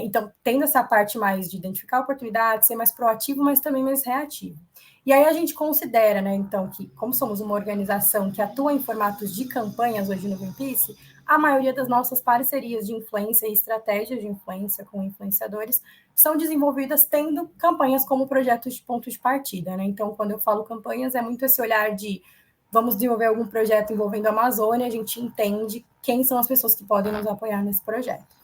Então, tendo essa parte mais de identificar oportunidades, ser mais proativo, mas também mais reativo. E aí a gente considera, né, então, que como somos uma organização que atua em formatos de campanhas hoje no Greenpeace, a maioria das nossas parcerias de influência e estratégias de influência com influenciadores são desenvolvidas tendo campanhas como projetos de ponto de partida, né? Então, quando eu falo campanhas, é muito esse olhar de vamos desenvolver algum projeto envolvendo a Amazônia, a gente entende quem são as pessoas que podem nos apoiar nesse projeto.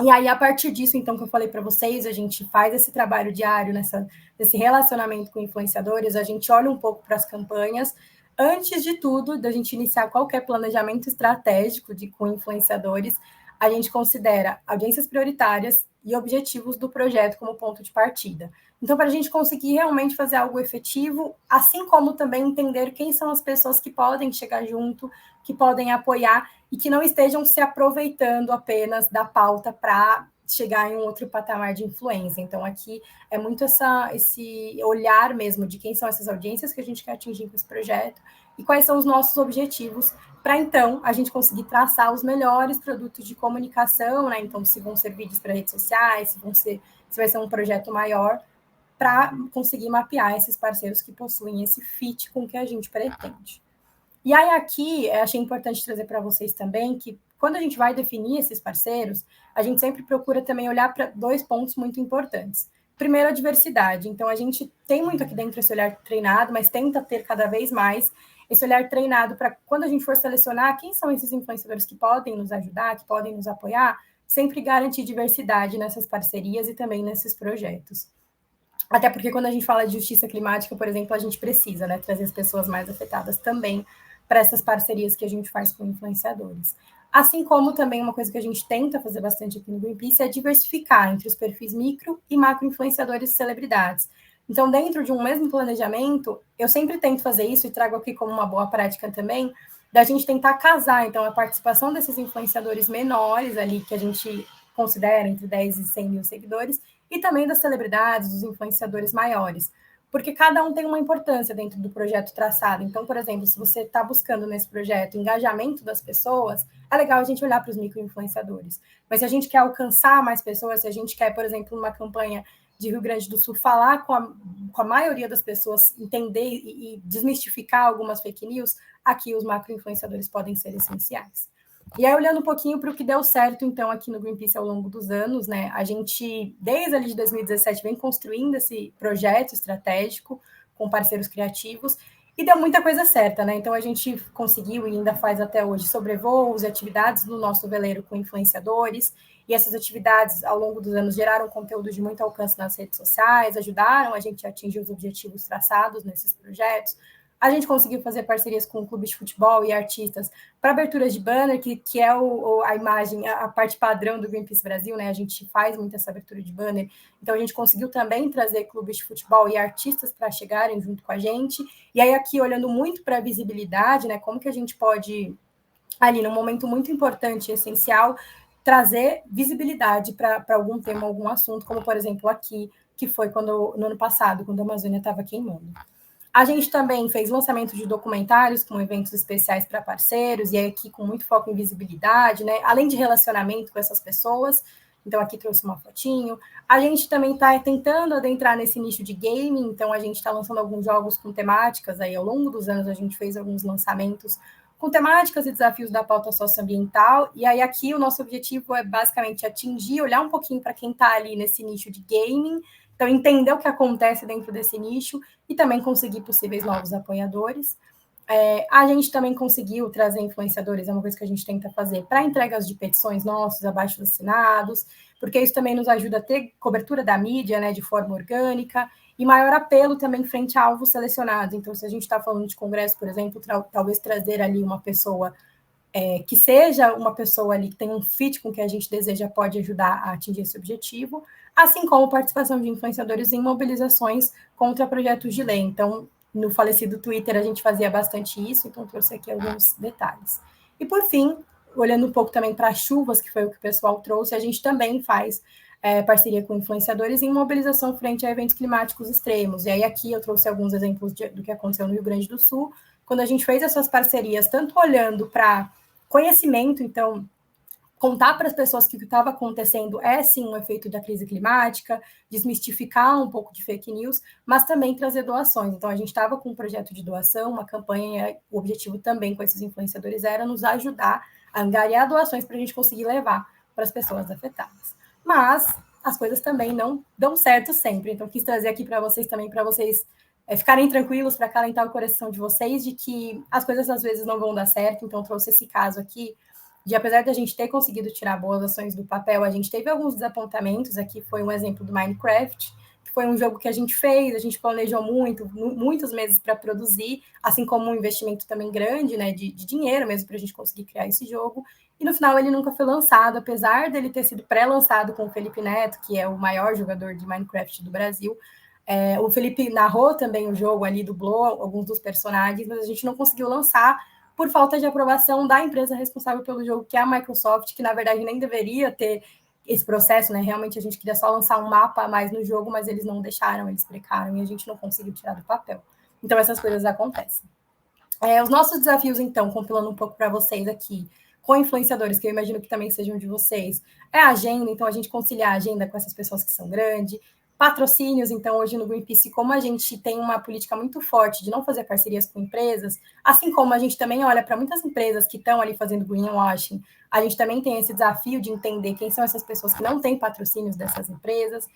E aí, a partir disso, então, que eu falei para vocês, a gente faz esse trabalho diário nesse relacionamento com influenciadores, a gente olha um pouco para as campanhas. Antes de tudo, da gente iniciar qualquer planejamento estratégico com influenciadores, a gente considera audiências prioritárias e objetivos do projeto como ponto de partida. Então, para a gente conseguir realmente fazer algo efetivo, assim como também entender quem são as pessoas que podem chegar junto, que podem apoiar e que não estejam se aproveitando apenas da pauta para chegar em um outro patamar de influência. Então, aqui é muito esse olhar mesmo de quem são essas audiências que a gente quer atingir com esse projeto e quais são os nossos objetivos para, então, a gente conseguir traçar os melhores produtos de comunicação, né? Então, se vão ser vídeos para redes sociais, se vai ser um projeto maior, para conseguir mapear esses parceiros que possuem esse fit com o que a gente pretende. E aí aqui, achei importante trazer para vocês também que quando a gente vai definir esses parceiros, a gente sempre procura também olhar para 2 pontos muito importantes. Primeiro, a diversidade. Então, a gente tem muito aqui dentro esse olhar treinado, mas tenta ter cada vez mais esse olhar treinado para quando a gente for selecionar quem são esses influenciadores que podem nos ajudar, que podem nos apoiar, sempre garantir diversidade nessas parcerias e também nesses projetos. Até porque quando a gente fala de justiça climática, por exemplo, a gente precisa, né, trazer as pessoas mais afetadas também para essas parcerias que a gente faz com influenciadores. Assim como também uma coisa que a gente tenta fazer bastante aqui no Greenpeace é diversificar entre os perfis micro e macro influenciadores e celebridades. Então, dentro de um mesmo planejamento, eu sempre tento fazer isso e trago aqui como uma boa prática também, da gente tentar casar, então, a participação desses influenciadores menores ali, que a gente considera entre 10 e 100 mil seguidores, e também das celebridades, dos influenciadores maiores, porque cada um tem uma importância dentro do projeto traçado. Então, por exemplo, se você está buscando nesse projeto engajamento das pessoas, é legal a gente olhar para os micro-influenciadores. Mas se a gente quer alcançar mais pessoas, se a gente quer, por exemplo, numa campanha de Rio Grande do Sul, falar com a maioria das pessoas, entender e desmistificar algumas fake news, aqui os macro-influenciadores podem ser essenciais. E aí, olhando um pouquinho para o que deu certo, então, aqui no Greenpeace ao longo dos anos, né? A gente, desde ali de 2017, vem construindo esse projeto estratégico com parceiros criativos e deu muita coisa certa, né? Então, a gente conseguiu e ainda faz até hoje sobrevoos e atividades no nosso veleiro com influenciadores, e essas atividades, ao longo dos anos, geraram conteúdo de muito alcance nas redes sociais, ajudaram a gente a atingir os objetivos traçados nesses projetos. A gente conseguiu fazer parcerias com clubes de futebol e artistas para aberturas de banner, que é a imagem, a parte padrão do Greenpeace Brasil, né? A gente faz muito essa abertura de banner. Então, a gente conseguiu também trazer clubes de futebol e artistas para chegarem junto com a gente. E aí, aqui, olhando muito para a visibilidade, né? Como que a gente pode, ali, num momento muito importante e essencial, trazer visibilidade para algum tema, algum assunto, como, por exemplo, aqui, que foi no ano passado, quando a Amazônia estava queimando. A gente também fez lançamento de documentários com eventos especiais para parceiros, e aí aqui com muito foco em visibilidade, né? Além de relacionamento com essas pessoas. Então, aqui trouxe uma fotinho. A gente também está tentando adentrar nesse nicho de gaming, então a gente está lançando alguns jogos com temáticas. Aí, ao longo dos anos, a gente fez alguns lançamentos com temáticas e desafios da pauta socioambiental. E aí, aqui, o nosso objetivo é basicamente atingir, olhar um pouquinho para quem está ali nesse nicho de gaming, então, entender o que acontece dentro desse nicho e também conseguir possíveis novos apoiadores. A gente também conseguiu trazer influenciadores, é uma coisa que a gente tenta fazer, para entregas de petições nossos, abaixo assinados, porque isso também nos ajuda a ter cobertura da mídia, né, de forma orgânica, e maior apelo também frente a alvos selecionados. Então, se a gente está falando de congresso, por exemplo, talvez trazer ali uma pessoa que seja uma pessoa ali que tem um fit com o que a gente deseja, pode ajudar a atingir esse objetivo, assim como participação de influenciadores em mobilizações contra projetos de lei. Então, no falecido Twitter, a gente fazia bastante isso, então trouxe aqui alguns detalhes. E, por fim, olhando um pouco também para as chuvas, que foi o que o pessoal trouxe, a gente também faz parceria com influenciadores em mobilização frente a eventos climáticos extremos. E aí aqui eu trouxe alguns exemplos do que aconteceu no Rio Grande do Sul, quando a gente fez essas parcerias, tanto olhando para conhecimento, então, contar para as pessoas que o que estava acontecendo é, sim, um efeito da crise climática, desmistificar um pouco de fake news, mas também trazer doações. Então, a gente estava com um projeto de doação, uma campanha, o objetivo também com esses influenciadores era nos ajudar a angariar doações para a gente conseguir levar para as pessoas afetadas. Mas as coisas também não dão certo sempre, então quis trazer aqui para vocês também, para vocês ficarem tranquilos, para acalentar o coração de vocês, de que as coisas às vezes não vão dar certo. Então, trouxe esse caso aqui, de apesar de a gente ter conseguido tirar boas ações do papel, a gente teve alguns desapontamentos. Aqui foi um exemplo do Minecraft, que foi um jogo que a gente fez, a gente planejou muitos meses para produzir, assim como um investimento também grande, né, de dinheiro mesmo, para a gente conseguir criar esse jogo, e no final ele nunca foi lançado, apesar dele ter sido pré-lançado com o Felipe Neto, que é o maior jogador de Minecraft do Brasil. O Felipe narrou também o jogo ali, dublou alguns dos personagens, mas a gente não conseguiu lançar por falta de aprovação da empresa responsável pelo jogo, que é a Microsoft, que na verdade nem deveria ter esse processo, né? Realmente a gente queria só lançar um mapa a mais no jogo, mas eles não deixaram, eles brecaram e a gente não conseguiu tirar do papel. Então essas coisas acontecem. Os nossos desafios, então, compilando um pouco para vocês aqui, com influenciadores, que eu imagino que também sejam de vocês, é a agenda. Então a gente conciliar a agenda com essas pessoas que são grandes, patrocínios. Então, hoje no Greenpeace, como a gente tem uma política muito forte de não fazer parcerias com empresas, assim como a gente também olha para muitas empresas que estão ali fazendo greenwashing, a gente também tem esse desafio de entender quem são essas pessoas que não têm patrocínios dessas empresas.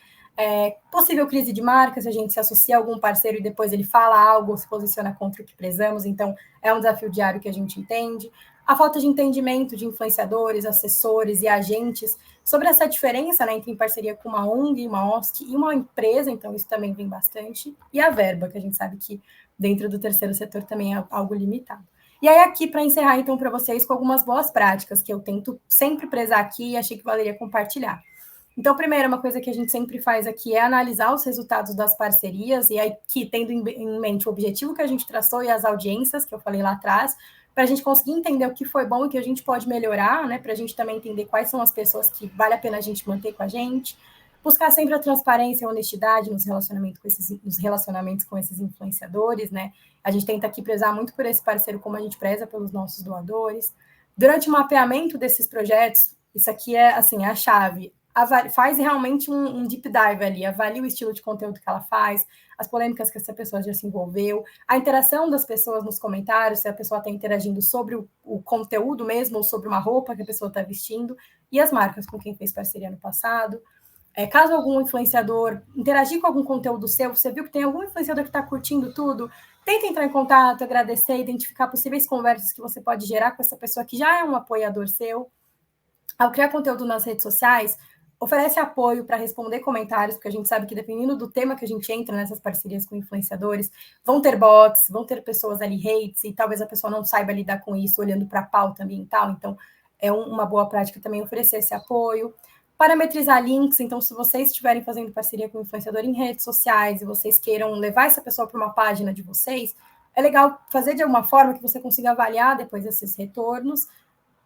Possível crise de marca, se a gente se associa a algum parceiro e depois ele fala algo, se posiciona contra o que prezamos. Então, é um desafio diário que a gente entende. A falta de entendimento de influenciadores, assessores e agentes sobre essa diferença, né, entre parceria com uma ONG, uma OSC e uma empresa, então isso também vem bastante, e a verba, que a gente sabe que dentro do terceiro setor também é algo limitado. E aí aqui, para encerrar, então, para vocês, com algumas boas práticas que eu tento sempre prezar aqui e achei que valeria compartilhar. Então, primeiro, uma coisa que a gente sempre faz aqui é analisar os resultados das parcerias, e aqui tendo em mente o objetivo que a gente traçou e as audiências, que eu falei lá atrás, para a gente conseguir entender o que foi bom e o que a gente pode melhorar, né? Para a gente também entender quais são as pessoas que vale a pena a gente manter com a gente. Buscar sempre a transparência e a honestidade nos relacionamentos com esses influenciadores, né? A gente tenta aqui prezar muito por esse parceiro, como a gente preza pelos nossos doadores. Durante o mapeamento desses projetos, isso aqui é, assim, a chave. Faz realmente um deep dive ali, avalia o estilo de conteúdo que ela faz, as polêmicas que essa pessoa já se envolveu, a interação das pessoas nos comentários, se a pessoa está interagindo sobre o conteúdo mesmo, ou sobre uma roupa que a pessoa está vestindo, e as marcas com quem fez parceria no passado. Caso algum influenciador interagir com algum conteúdo seu, você viu que tem algum influenciador que está curtindo tudo, tenta entrar em contato, agradecer, identificar possíveis conversas que você pode gerar com essa pessoa que já é um apoiador seu. Ao criar conteúdo nas redes sociais, oferece apoio para responder comentários, porque a gente sabe que dependendo do tema que a gente entra nessas parcerias com influenciadores, vão ter bots, vão ter pessoas ali hates, e talvez a pessoa não saiba lidar com isso, olhando para a pauta ambiental, então é uma boa prática também oferecer esse apoio. Parametrizar links, então se vocês estiverem fazendo parceria com influenciador em redes sociais e vocês queiram levar essa pessoa para uma página de vocês, é legal fazer de alguma forma que você consiga avaliar depois esses retornos,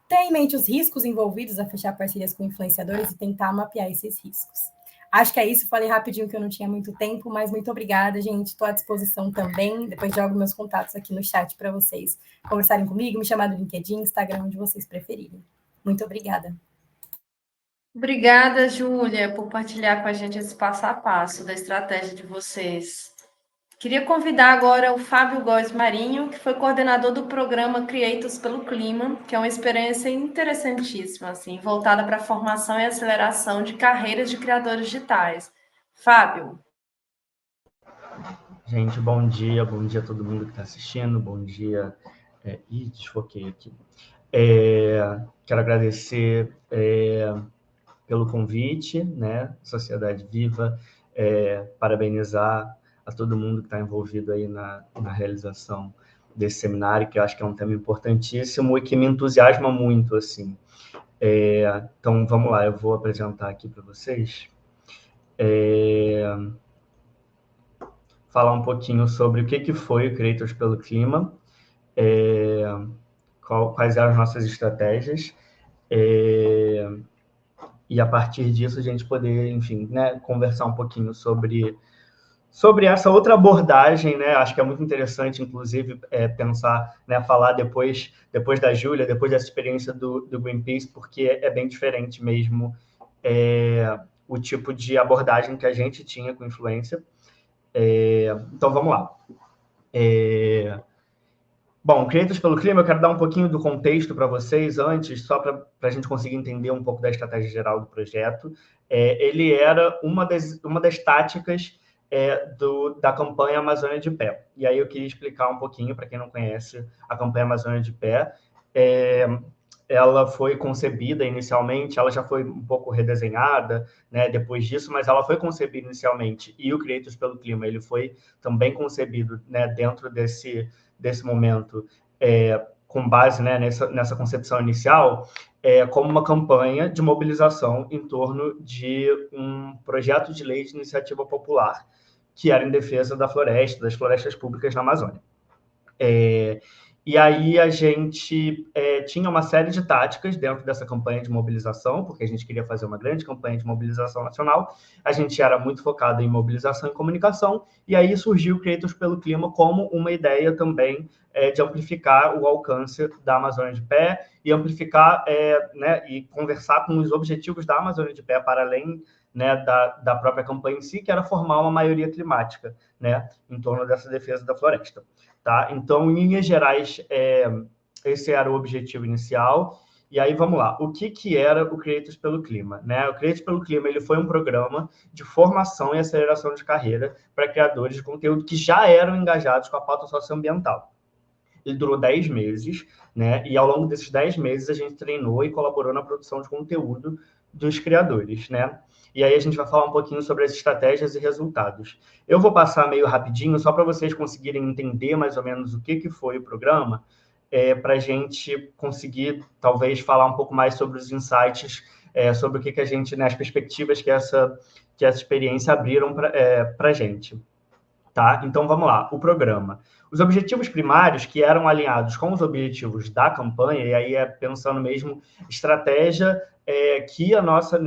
ter em mente os riscos envolvidos a fechar parcerias com influenciadores e tentar mapear esses riscos. Acho que é isso, falei rapidinho que eu não tinha muito tempo, mas muito obrigada, gente, estou à disposição também, depois jogo meus contatos aqui no chat para vocês conversarem comigo, me chamar no LinkedIn, Instagram, onde vocês preferirem. Muito obrigada. Obrigada, Júlia, por partilhar com a gente esse passo a passo da estratégia de vocês. Queria convidar agora o Fábio Góes Marinho, que foi coordenador do programa Creators pelo Clima, que é uma experiência interessantíssima, assim, voltada para a formação e aceleração de carreiras de criadores digitais. Fábio. Gente, bom dia a todo mundo que está assistindo, bom dia. Desfoquei aqui. Quero agradecer pelo convite, né? Sociedade Viva, parabenizar a todo mundo que está envolvido aí na realização desse seminário, que eu acho que é um tema importantíssimo e que me entusiasma muito, assim. Então, vamos lá, eu vou apresentar aqui para vocês. Falar um pouquinho sobre o que foi o Creators pelo Clima, quais eram as nossas estratégias, e a partir disso a gente poder, enfim, né, conversar um pouquinho sobre essa outra abordagem, né? Acho que é muito interessante, inclusive, pensar, né, falar depois da Júlia, depois dessa experiência do Greenpeace, porque é bem diferente mesmo o tipo de abordagem que a gente tinha com influência. Então, vamos lá. Bom, Creators pelo Clima, eu quero dar um pouquinho do contexto para vocês antes, só para a gente conseguir entender um pouco da estratégia geral do projeto. Ele era uma das táticas da campanha Amazônia de Pé. E aí eu queria explicar um pouquinho, para quem não conhece, a campanha Amazônia de Pé. Ela foi concebida inicialmente, ela já foi um pouco redesenhada, né, depois disso, mas ela foi concebida inicialmente, e o Creators pelo Clima, ele foi também concebido, né, dentro desse momento, com base, né, nessa concepção inicial, como uma campanha de mobilização em torno de um projeto de lei de iniciativa popular, que era em defesa da floresta, das florestas públicas na Amazônia. E aí a gente tinha uma série de táticas dentro dessa campanha de mobilização, porque a gente queria fazer uma grande campanha de mobilização nacional, a gente era muito focado em mobilização e comunicação, e aí surgiu o Creators pelo Clima como uma ideia também de amplificar o alcance da Amazônia de Pé e amplificar, né, e conversar com os objetivos da Amazônia de Pé para além, né, da própria campanha em si, que era formar uma maioria climática, né, em torno dessa defesa da floresta. Tá? Então, em linhas gerais, esse era o objetivo inicial. E aí, vamos lá. O que era o Creators pelo Clima? Né? O Creators pelo Clima ele foi um programa de formação e aceleração de carreira para criadores de conteúdo que já eram engajados com a pauta socioambiental. Ele durou 10 meses, né? E ao longo desses 10 meses a gente treinou e colaborou na produção de conteúdo dos criadores, né? E aí a gente vai falar um pouquinho sobre as estratégias e resultados. Eu vou passar meio rapidinho, só para vocês conseguirem entender mais ou menos o que foi o programa, para a gente conseguir, talvez, falar um pouco mais sobre os insights, sobre o que a gente, né, as perspectivas que essa experiência abriram para a gente. Tá? Então, vamos lá. O programa. Os objetivos primários, que eram alinhados com os objetivos da campanha, e aí pensando mesmo estratégia que a nossa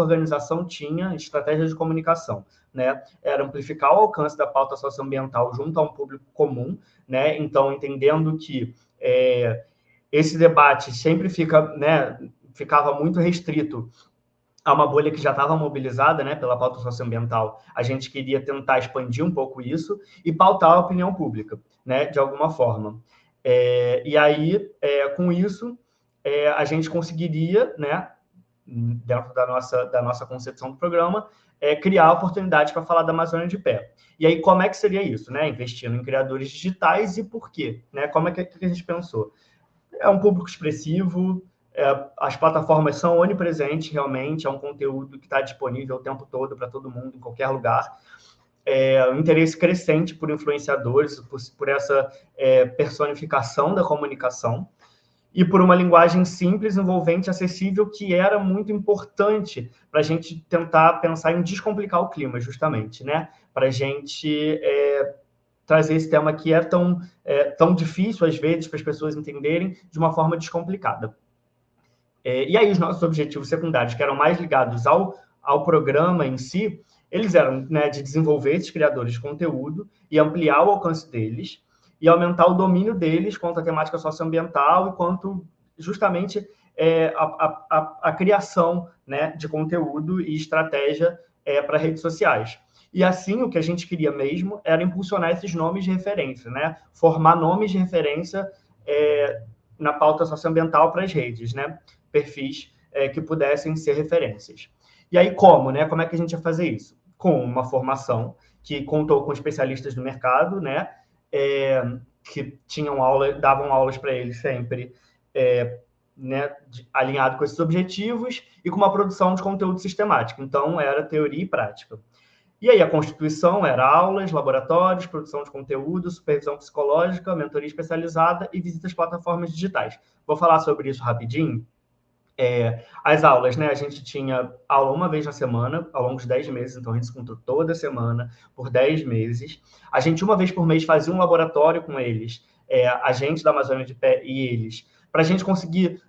organização tinha, estratégia de comunicação, né? Era amplificar o alcance da pauta socioambiental junto a um público comum, né? Então, entendendo que esse debate sempre ficava muito restrito a uma bolha que já estava mobilizada, né, pela pauta socioambiental. A gente queria tentar expandir um pouco isso e pautar a opinião pública, né, de alguma forma. E aí, com isso, a gente conseguiria, né, dentro da nossa concepção do programa, criar oportunidades para falar da Amazônia de pé. E aí, como é que seria isso? Né? Investindo em criadores digitais e por quê? Né? Como é que a gente pensou? É um público expressivo, as plataformas são onipresentes, realmente, é um conteúdo que está disponível o tempo todo para todo mundo, em qualquer lugar. Um interesse crescente por influenciadores, por essa personificação da comunicação, e por uma linguagem simples, envolvente, acessível, que era muito importante para a gente tentar pensar em descomplicar o clima, justamente, né? Para a gente trazer esse tema que é tão difícil, às vezes, para as pessoas entenderem de uma forma descomplicada. E aí, os nossos objetivos secundários, que eram mais ligados ao programa em si, eles eram, né, de desenvolver esses criadores de conteúdo e ampliar o alcance deles e aumentar o domínio deles quanto à temática socioambiental e quanto, justamente, a criação, né, de conteúdo e estratégia para redes sociais. E assim, o que a gente queria mesmo era impulsionar esses nomes de referência, né? Formar nomes de referência na pauta socioambiental para as redes, né? Perfis que pudessem ser referências. E aí, como, né? Como é que a gente ia fazer isso? Com uma formação que contou com especialistas do mercado, né? Que davam aulas para eles sempre, né? Alinhado com esses objetivos e com uma produção de conteúdo sistemático. Então, era teoria e prática. E aí, a constituição era aulas, laboratórios, produção de conteúdo, supervisão psicológica, mentoria especializada e visitas às plataformas digitais. Vou falar sobre isso rapidinho. As aulas, né? A gente tinha aula uma vez na semana, ao longo de 10 meses, então a gente se encontrou toda semana, por 10 meses. A gente, uma vez por mês, fazia um laboratório com eles, a gente da Amazônia de Pé e eles, para a gente conseguir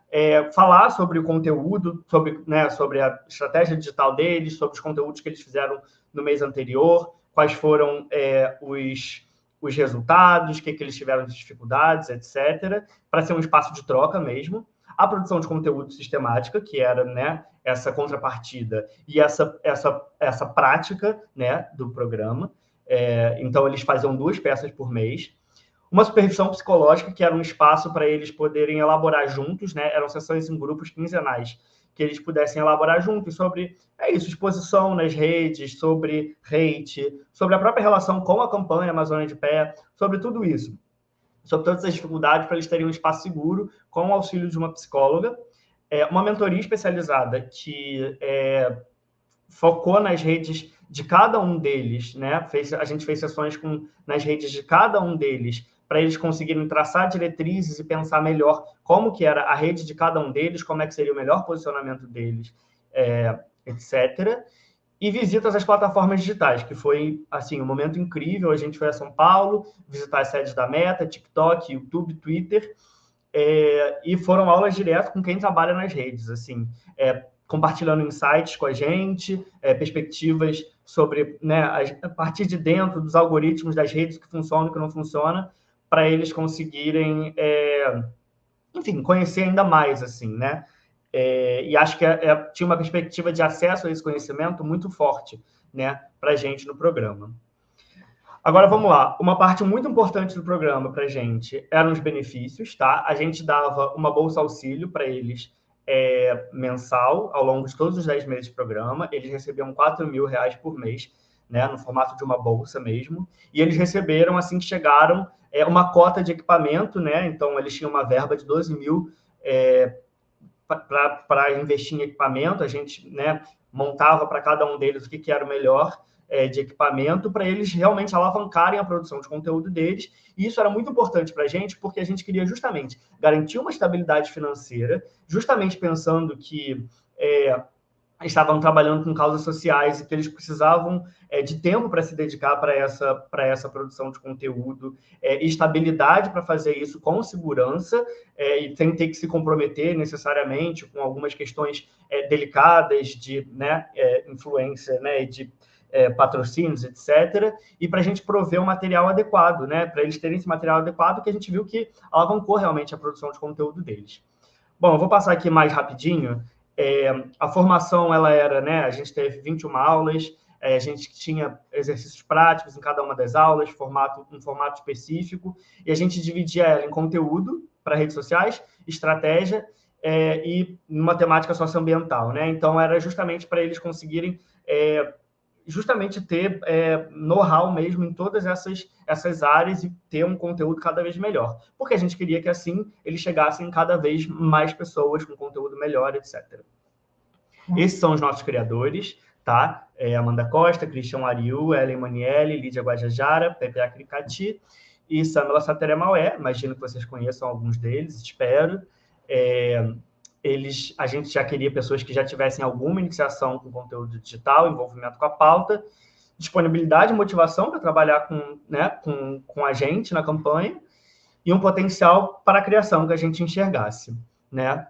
falar sobre o conteúdo, sobre a estratégia digital deles, sobre os conteúdos que eles fizeram no mês anterior, quais foram os resultados, o que eles tiveram de dificuldades, etc., para ser um espaço de troca mesmo. A produção de conteúdo sistemática, que era, né, essa contrapartida e essa prática, né, do programa. Então, eles faziam 2 peças por mês. Uma supervisão psicológica, que era um espaço para eles poderem elaborar juntos, né? Eram sessões em grupos quinzenais, que eles pudessem elaborar juntos sobre exposição nas redes, sobre hate, sobre a própria relação com a campanha Amazônia de Pé, sobre tudo isso. Sobre todas as dificuldades, para eles terem um espaço seguro, com o auxílio de uma psicóloga. Uma mentoria especializada que focou nas redes de cada um deles, né? A gente fez sessões nas redes de cada um deles, para eles conseguirem traçar diretrizes e pensar melhor como que era a rede de cada um deles, como é que seria o melhor posicionamento deles, etc. E visitas às plataformas digitais, que foi, assim, um momento incrível. A gente foi a São Paulo, visitar as sedes da Meta, TikTok, YouTube, Twitter, e foram aulas direto com quem trabalha nas redes, assim, compartilhando insights com a gente, perspectivas sobre, né, a partir de dentro dos algoritmos das redes, que funciona e que não funciona, para eles conseguirem, enfim, conhecer ainda mais, assim, né? E acho que tinha uma perspectiva de acesso a esse conhecimento muito forte, né, para a gente no programa. Agora, vamos lá. Uma parte muito importante do programa para a gente eram os benefícios, tá? A gente dava uma bolsa auxílio para eles mensal, ao longo de todos os 10 meses de programa. Eles recebiam R$4.000 por mês, né, no formato de uma bolsa mesmo. E eles receberam, assim que chegaram, uma cota de equipamento, né? Então, eles tinham uma verba de 12 mil para investir em equipamento, a gente, né, montava para cada um deles o que era o melhor de equipamento, para eles realmente alavancarem a produção de conteúdo deles, e isso era muito importante para a gente, porque a gente queria justamente garantir uma estabilidade financeira, justamente pensando que estavam trabalhando com causas sociais e que eles precisavam de tempo para se dedicar para essa produção de conteúdo, estabilidade para fazer isso com segurança, e sem ter que se comprometer necessariamente com algumas questões delicadas de, né, influência, né, de patrocínios, etc., e para a gente prover um material adequado, né, para eles terem esse material adequado, que a gente viu que alavancou realmente a produção de conteúdo deles. Bom, eu vou passar aqui mais rapidinho. A formação, ela era, né, a gente teve 21 aulas, a gente tinha exercícios práticos em cada uma das aulas, um formato específico, e a gente dividia ela em conteúdo para redes sociais, estratégia e uma temática socioambiental, né? Então, era justamente para eles conseguirem justamente ter know-how mesmo em todas essas áreas e ter um conteúdo cada vez melhor. Porque a gente queria que, assim, eles chegassem cada vez mais pessoas com conteúdo melhor, etc. Esses são os nossos criadores, tá? Amanda Costa, Cristian Ariu, Ellen Manielli, Lídia Guajajara, Pepe Acricati e Samela Sateremaué. Imagino que vocês conheçam alguns deles, espero. A gente já queria pessoas que já tivessem alguma iniciação com conteúdo digital, envolvimento com a pauta, disponibilidade e motivação para trabalhar com a gente na campanha e um potencial para a criação que a gente enxergasse, né?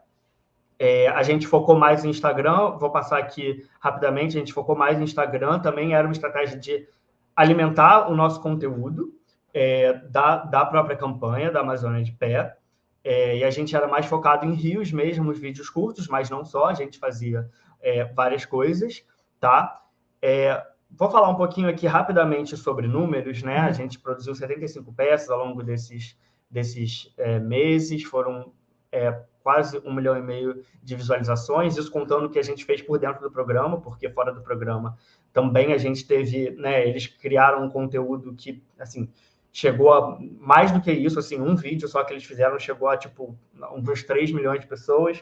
A gente focou mais em Instagram, vou passar aqui rapidamente, a gente focou mais em Instagram, também era uma estratégia de alimentar o nosso conteúdo da própria campanha, da Amazônia de Pé, e a gente era mais focado em reels mesmo, os vídeos curtos, mas não só, a gente fazia várias coisas, tá? Vou falar um pouquinho aqui rapidamente sobre números, né? A gente produziu 75 peças ao longo desses meses, foram quase 1,5 milhão de visualizações, isso contando o que a gente fez por dentro do programa, porque fora do programa também a gente teve, né, eles criaram um conteúdo que, assim, chegou a mais do que isso, assim, um vídeo só que eles fizeram chegou a, tipo, uns 3 milhões de pessoas.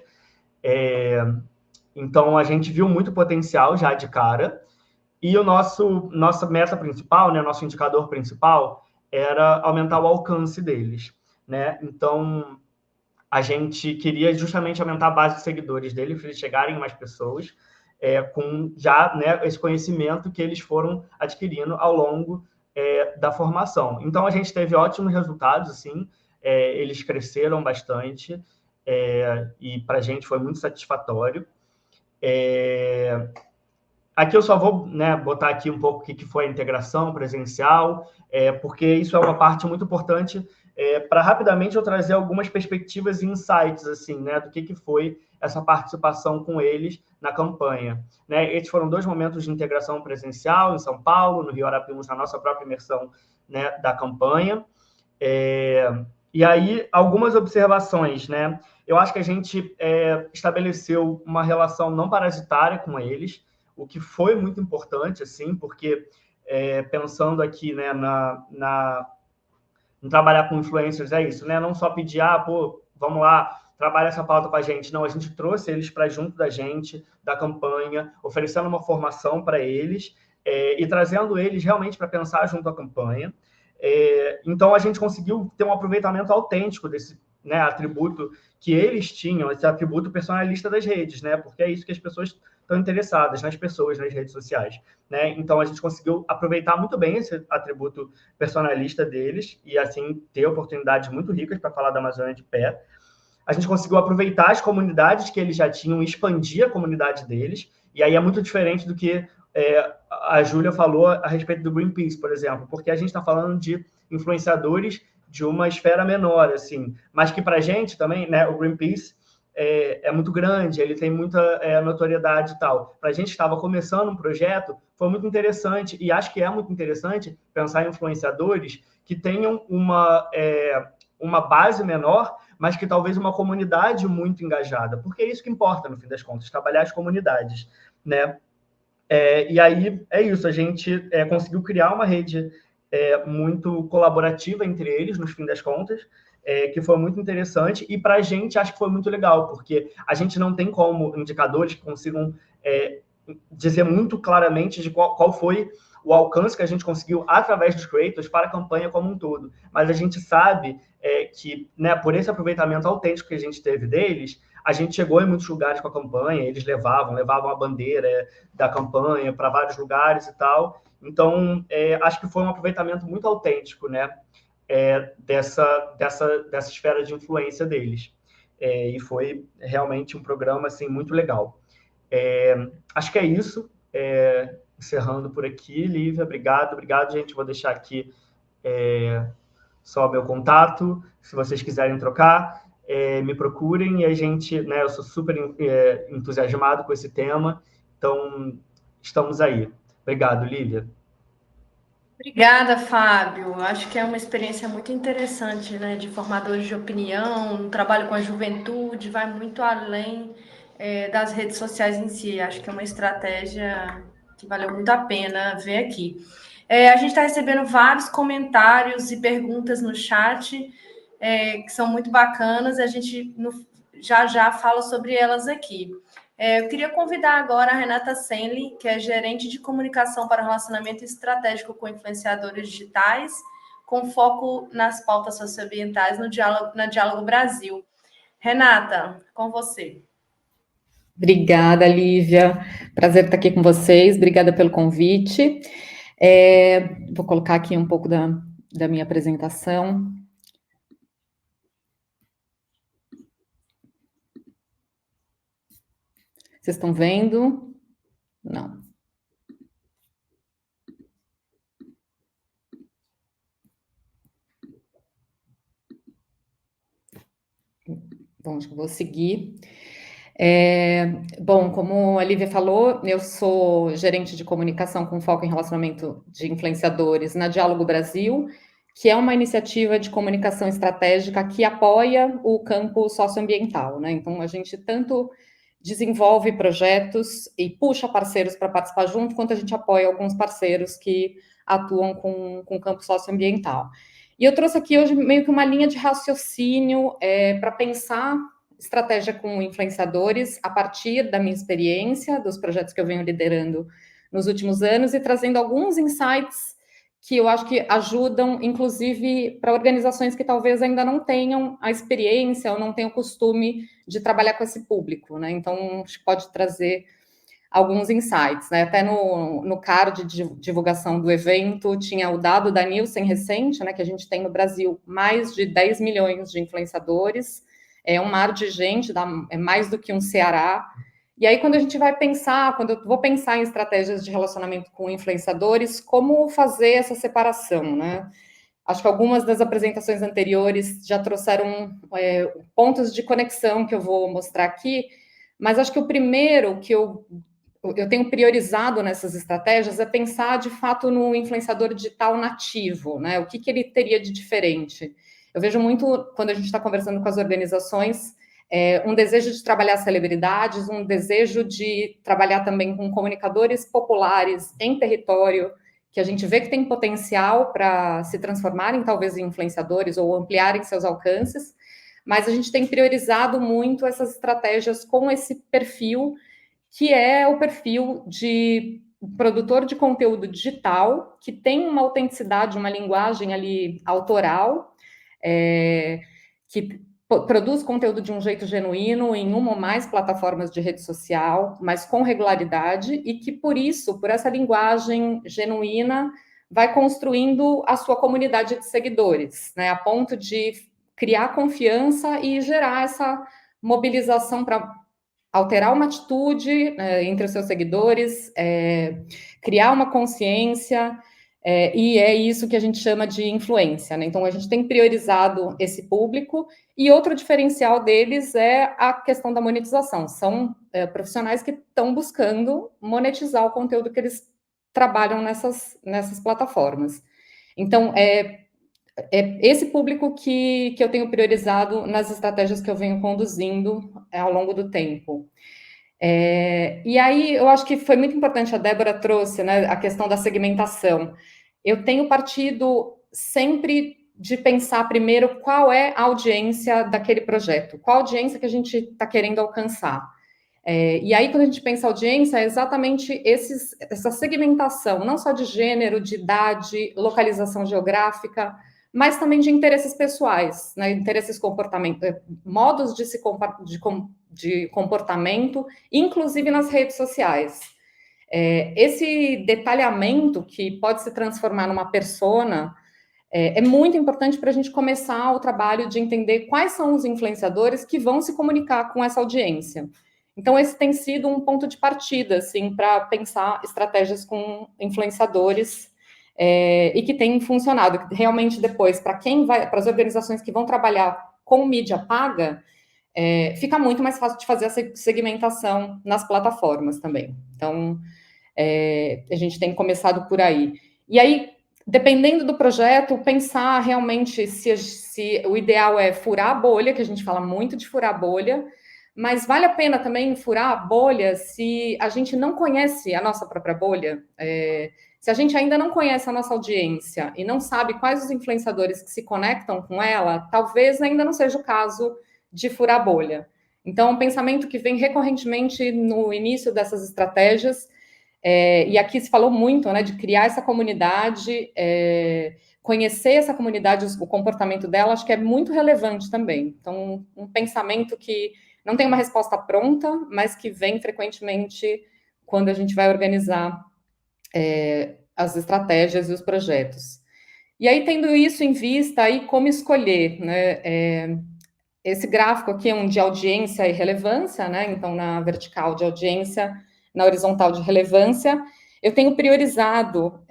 Então, a gente viu muito potencial já de cara, e nossa meta principal, né, nosso indicador principal, era aumentar o alcance deles, né? Então, a gente queria justamente aumentar a base de seguidores deles, para eles chegarem a mais pessoas, com já, né, esse conhecimento que eles foram adquirindo ao longo da formação. Então, a gente teve ótimos resultados, assim, eles cresceram bastante, e para a gente foi muito satisfatório. Aqui eu só vou, né, botar aqui um pouco o que foi a integração presencial, porque isso é uma parte muito importante para rapidamente eu trazer algumas perspectivas e insights, assim, né, do que foi essa participação com eles na campanha, né? Esses foram 2 momentos de integração presencial em São Paulo, no Rio Arapiuns, na nossa própria imersão, né, da campanha. E aí, algumas observações, né? Eu acho que a gente estabeleceu uma relação não parasitária com eles, o que foi muito importante, assim, porque pensando aqui, né, em trabalhar com influencers, é isso, né? Não só pedir, vamos lá, trabalha essa pauta com a gente. Não, a gente trouxe eles para junto da gente, da campanha, oferecendo uma formação para eles e trazendo eles realmente para pensar junto à campanha. Então, a gente conseguiu ter um aproveitamento autêntico desse, né, atributo que eles tinham, esse atributo personalista das redes, né? Porque é isso que as pessoas estão interessadas, nas pessoas, nas redes sociais, né? Então, a gente conseguiu aproveitar muito bem esse atributo personalista deles e, assim, ter oportunidades muito ricas para falar da Amazônia de Pé. A gente conseguiu aproveitar as comunidades que eles já tinham e expandir a comunidade deles, e aí é muito diferente do que a Júlia falou a respeito do Greenpeace, por exemplo, porque a gente está falando de influenciadores de uma esfera menor, assim, mas que para a gente também, né, o Greenpeace é muito grande, ele tem muita notoriedade e tal. Para a gente que estava começando um projeto, foi muito interessante, e acho que é muito interessante pensar em influenciadores que tenham uma base menor, mas que talvez uma comunidade muito engajada, porque é isso que importa, no fim das contas, trabalhar as comunidades, né? E aí é isso, a gente conseguiu criar uma rede muito colaborativa entre eles, no fim das contas, que foi muito interessante, e para a gente acho que foi muito legal, porque a gente não tem como indicadores que consigam dizer muito claramente de qual foi o alcance que a gente conseguiu através dos creators para a campanha como um todo. Mas a gente sabe que, né, por esse aproveitamento autêntico que a gente teve deles, a gente chegou em muitos lugares com a campanha, eles levavam a bandeira da campanha para vários lugares e tal. Então, acho que foi um aproveitamento muito autêntico, né, dessa esfera de influência deles. E foi realmente um programa assim, muito legal. Acho que é isso. Encerrando por aqui, Lívia, obrigado, gente. Vou deixar aqui só meu contato. Se vocês quiserem trocar, me procurem. E a gente, né, eu sou super entusiasmado com esse tema, então estamos aí. Obrigado, Lívia. Obrigada, Fábio. Acho que é uma experiência muito interessante, né, de formadores de opinião, um trabalho com a juventude, vai muito além das redes sociais em si. Acho que é uma estratégia que valeu muito a pena ver aqui. A gente está recebendo vários comentários e perguntas no chat, que são muito bacanas, a gente já fala sobre elas aqui. Eu queria convidar agora a Renata Senli, que é gerente de comunicação para relacionamento estratégico com influenciadores digitais, com foco nas pautas socioambientais na Diálogo Brasil. Renata, com você. Obrigada, Lívia. Prazer estar aqui com vocês. Obrigada pelo convite. Vou colocar aqui um pouco da minha apresentação. Vocês estão vendo? Não. Bom, acho que eu vou seguir. Bom, como a Lívia falou, eu sou gerente de comunicação com foco em relacionamento de influenciadores na Diálogo Brasil, que é uma iniciativa de comunicação estratégica que apoia o campo socioambiental, né? Então, a gente tanto desenvolve projetos e puxa parceiros para participar junto, quanto a gente apoia alguns parceiros que atuam com o campo socioambiental. E eu trouxe aqui hoje meio que uma linha de raciocínio para pensar estratégia com influenciadores a partir da minha experiência, dos projetos que eu venho liderando nos últimos anos e trazendo alguns insights que eu acho que ajudam, inclusive, para organizações que talvez ainda não tenham a experiência ou não tenham o costume de trabalhar com esse público, né? Então, acho que pode trazer alguns insights, né? Até no card de divulgação do evento, tinha o dado da Nielsen recente, né, que a gente tem no Brasil mais de 10 milhões de influenciadores, é um mar de gente, é mais do que um Ceará. E aí, quando a gente vai pensar, quando eu vou pensar em estratégias de relacionamento com influenciadores, como fazer essa separação, né? Acho que algumas das apresentações anteriores já trouxeram pontos de conexão que eu vou mostrar aqui, mas acho que o primeiro que eu tenho priorizado nessas estratégias é pensar, de fato, no influenciador digital nativo, né? O que ele teria de diferente? Eu vejo muito, quando a gente está conversando com as organizações, um desejo de trabalhar celebridades, um desejo de trabalhar também com comunicadores populares em território, que a gente vê que tem potencial para se transformarem, talvez, em influenciadores ou ampliarem seus alcances, mas a gente tem priorizado muito essas estratégias com esse perfil, que é o perfil de produtor de conteúdo digital, que tem uma autenticidade, uma linguagem ali autoral, que produz conteúdo de um jeito genuíno em uma ou mais plataformas de rede social, mas com regularidade, e que, por isso, por essa linguagem genuína, vai construindo a sua comunidade de seguidores, né, a ponto de criar confiança e gerar essa mobilização para alterar uma atitude entre os seus seguidores, criar uma consciência, e é isso que a gente chama de influência, né? Então, a gente tem priorizado esse público, e outro diferencial deles é a questão da monetização. São profissionais que estão buscando monetizar o conteúdo que eles trabalham nessas plataformas. Então, é esse público que eu tenho priorizado nas estratégias que eu venho conduzindo ao longo do tempo. E aí, eu acho que foi muito importante, a Débora trouxe, né, a questão da segmentação. eu tenho partido sempre de pensar primeiro qual é a audiência daquele projeto, qual audiência que a gente está querendo alcançar. E aí, quando a gente pensa audiência, é exatamente essa segmentação, não só de gênero, de idade, localização geográfica, mas também de interesses pessoais, né, interesses modos de comportamento, inclusive nas redes sociais. Esse detalhamento que pode se transformar numa persona é muito importante para a gente começar o trabalho de entender quais são os influenciadores que vão se comunicar com essa audiência. Então, esse tem sido um ponto de partida, assim, para pensar estratégias com influenciadores e que tem funcionado. Realmente, depois, para as organizações que vão trabalhar com mídia paga, fica muito mais fácil de fazer essa segmentação nas plataformas também. Então, a gente tem começado por aí. E aí, dependendo do projeto, pensar realmente se o ideal é furar a bolha, que a gente fala muito de furar a bolha, mas vale a pena também furar a bolha se a gente não conhece a nossa própria bolha, se a gente ainda não conhece a nossa audiência e não sabe quais os influenciadores que se conectam com ela, talvez ainda não seja o caso de furar a bolha. Então, um pensamento que vem recorrentemente no início dessas estratégias, e aqui se falou muito, né, de criar essa comunidade, conhecer essa comunidade, o comportamento dela, acho que é muito relevante também. Então, um pensamento que não tem uma resposta pronta, mas que vem frequentemente quando a gente vai organizar as estratégias e os projetos. E aí, tendo isso em vista, aí como escolher, né? Esse gráfico aqui é um de audiência e relevância, né? Então, na vertical de audiência, na horizontal de relevância, eu tenho priorizado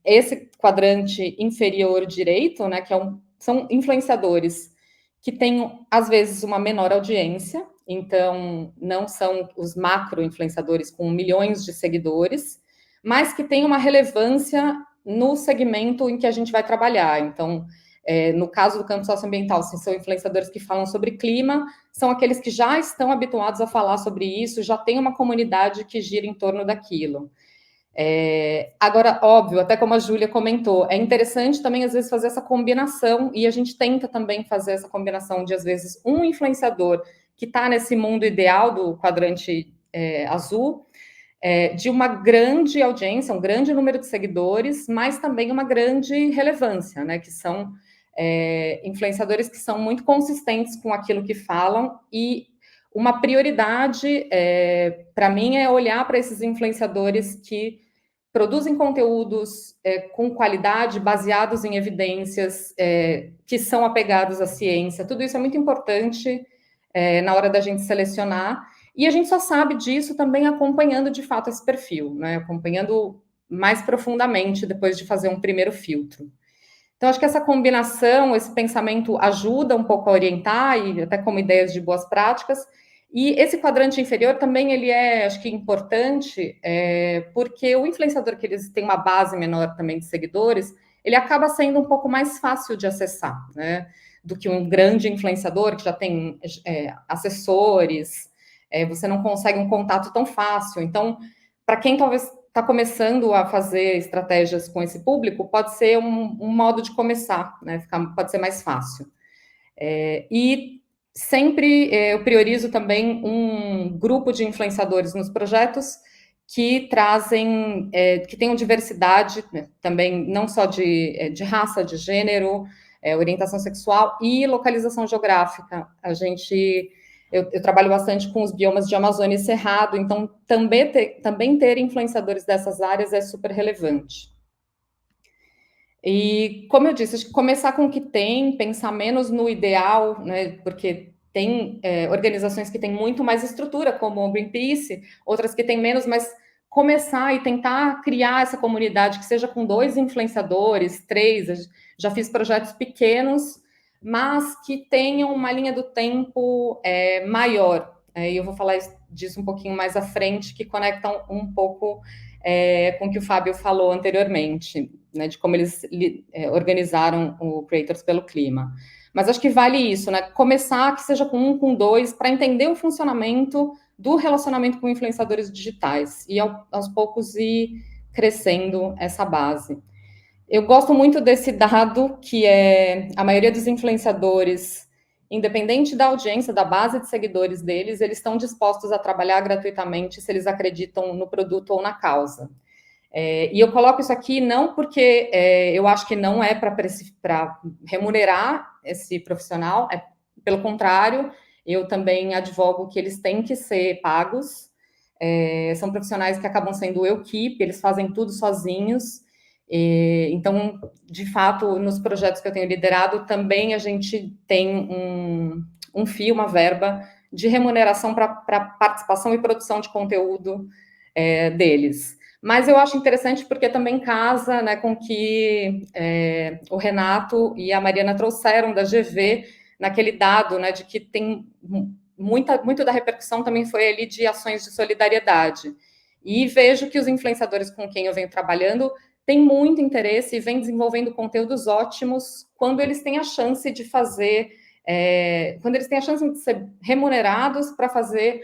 esse quadrante inferior direito, né? Que são influenciadores que têm, às vezes, uma menor audiência, então não são os macro-influenciadores com milhões de seguidores, mas que têm uma relevância no segmento em que a gente vai trabalhar. Então, no caso do campo socioambiental, se são influenciadores que falam sobre clima, são aqueles que já estão habituados a falar sobre isso, já tem uma comunidade que gira em torno daquilo. Agora, óbvio, até como a Júlia comentou, é interessante também, às vezes, fazer essa combinação, e a gente tenta também fazer essa combinação de, às vezes, um influenciador que está nesse mundo ideal do quadrante azul, de uma grande audiência, um grande número de seguidores, mas também uma grande relevância, né, que são influenciadores que são muito consistentes com aquilo que falam, e uma prioridade, para mim, é olhar para esses influenciadores que produzem conteúdos com qualidade, baseados em evidências, que são apegados à ciência. Tudo isso é muito importante na hora da gente selecionar, e a gente só sabe disso também acompanhando, de fato, esse perfil, né? Acompanhando mais profundamente depois de fazer um primeiro filtro. Então, acho que essa combinação, esse pensamento ajuda um pouco a orientar, e até como ideias de boas práticas. E esse quadrante inferior também, ele acho que, importante, porque o influenciador que eles têm uma base menor também de seguidores, ele acaba sendo um pouco mais fácil de acessar, né? Do que um grande influenciador que já tem assessores, você não consegue um contato tão fácil. Então, para quem talvez está começando a fazer estratégias com esse público, pode ser um modo de começar, né? Pode ser mais fácil. E sempre eu priorizo também um grupo de influenciadores nos projetos que trazem, que tenham diversidade, né? Também não só de raça, de gênero, orientação sexual e localização geográfica. Eu trabalho bastante com os biomas de Amazônia e Cerrado, então também ter influenciadores dessas áreas é super relevante. E, como eu disse, acho que começar com o que tem, pensar menos no ideal, né, porque tem organizações que têm muito mais estrutura, como o Greenpeace, outras que têm menos, mas começar e tentar criar essa comunidade que seja com 2 influenciadores, 3, já fiz projetos pequenos, mas que tenham uma linha do tempo maior. E eu vou falar disso um pouquinho mais à frente, que conectam um pouco com o que o Fábio falou anteriormente, né, de como eles organizaram o Creators pelo Clima. Mas acho que vale isso, né? Começar que seja com 1, com 2, para entender o funcionamento do relacionamento com influenciadores digitais, e aos poucos ir crescendo essa base. Eu gosto muito desse dado, que é a maioria dos influenciadores, independente da audiência, da base de seguidores deles, eles estão dispostos a trabalhar gratuitamente se eles acreditam no produto ou na causa. E eu coloco isso aqui não porque eu acho que não é para remunerar esse profissional, pelo contrário, eu também advogo que eles têm que ser pagos. São profissionais que acabam sendo equipe, eles fazem tudo sozinhos. Então, de fato, nos projetos que eu tenho liderado, também a gente tem um FII, uma verba de remuneração para participação e produção de conteúdo deles. Mas eu acho interessante porque também casa, né, com que o Renato e a Mariana trouxeram da GV, naquele dado, né, de que tem muito da repercussão também foi ali de ações de solidariedade. E vejo que os influenciadores com quem eu venho trabalhando têm muito interesse e vêm desenvolvendo conteúdos ótimos quando eles têm a chance de fazer, quando eles têm a chance de ser remunerados para fazer,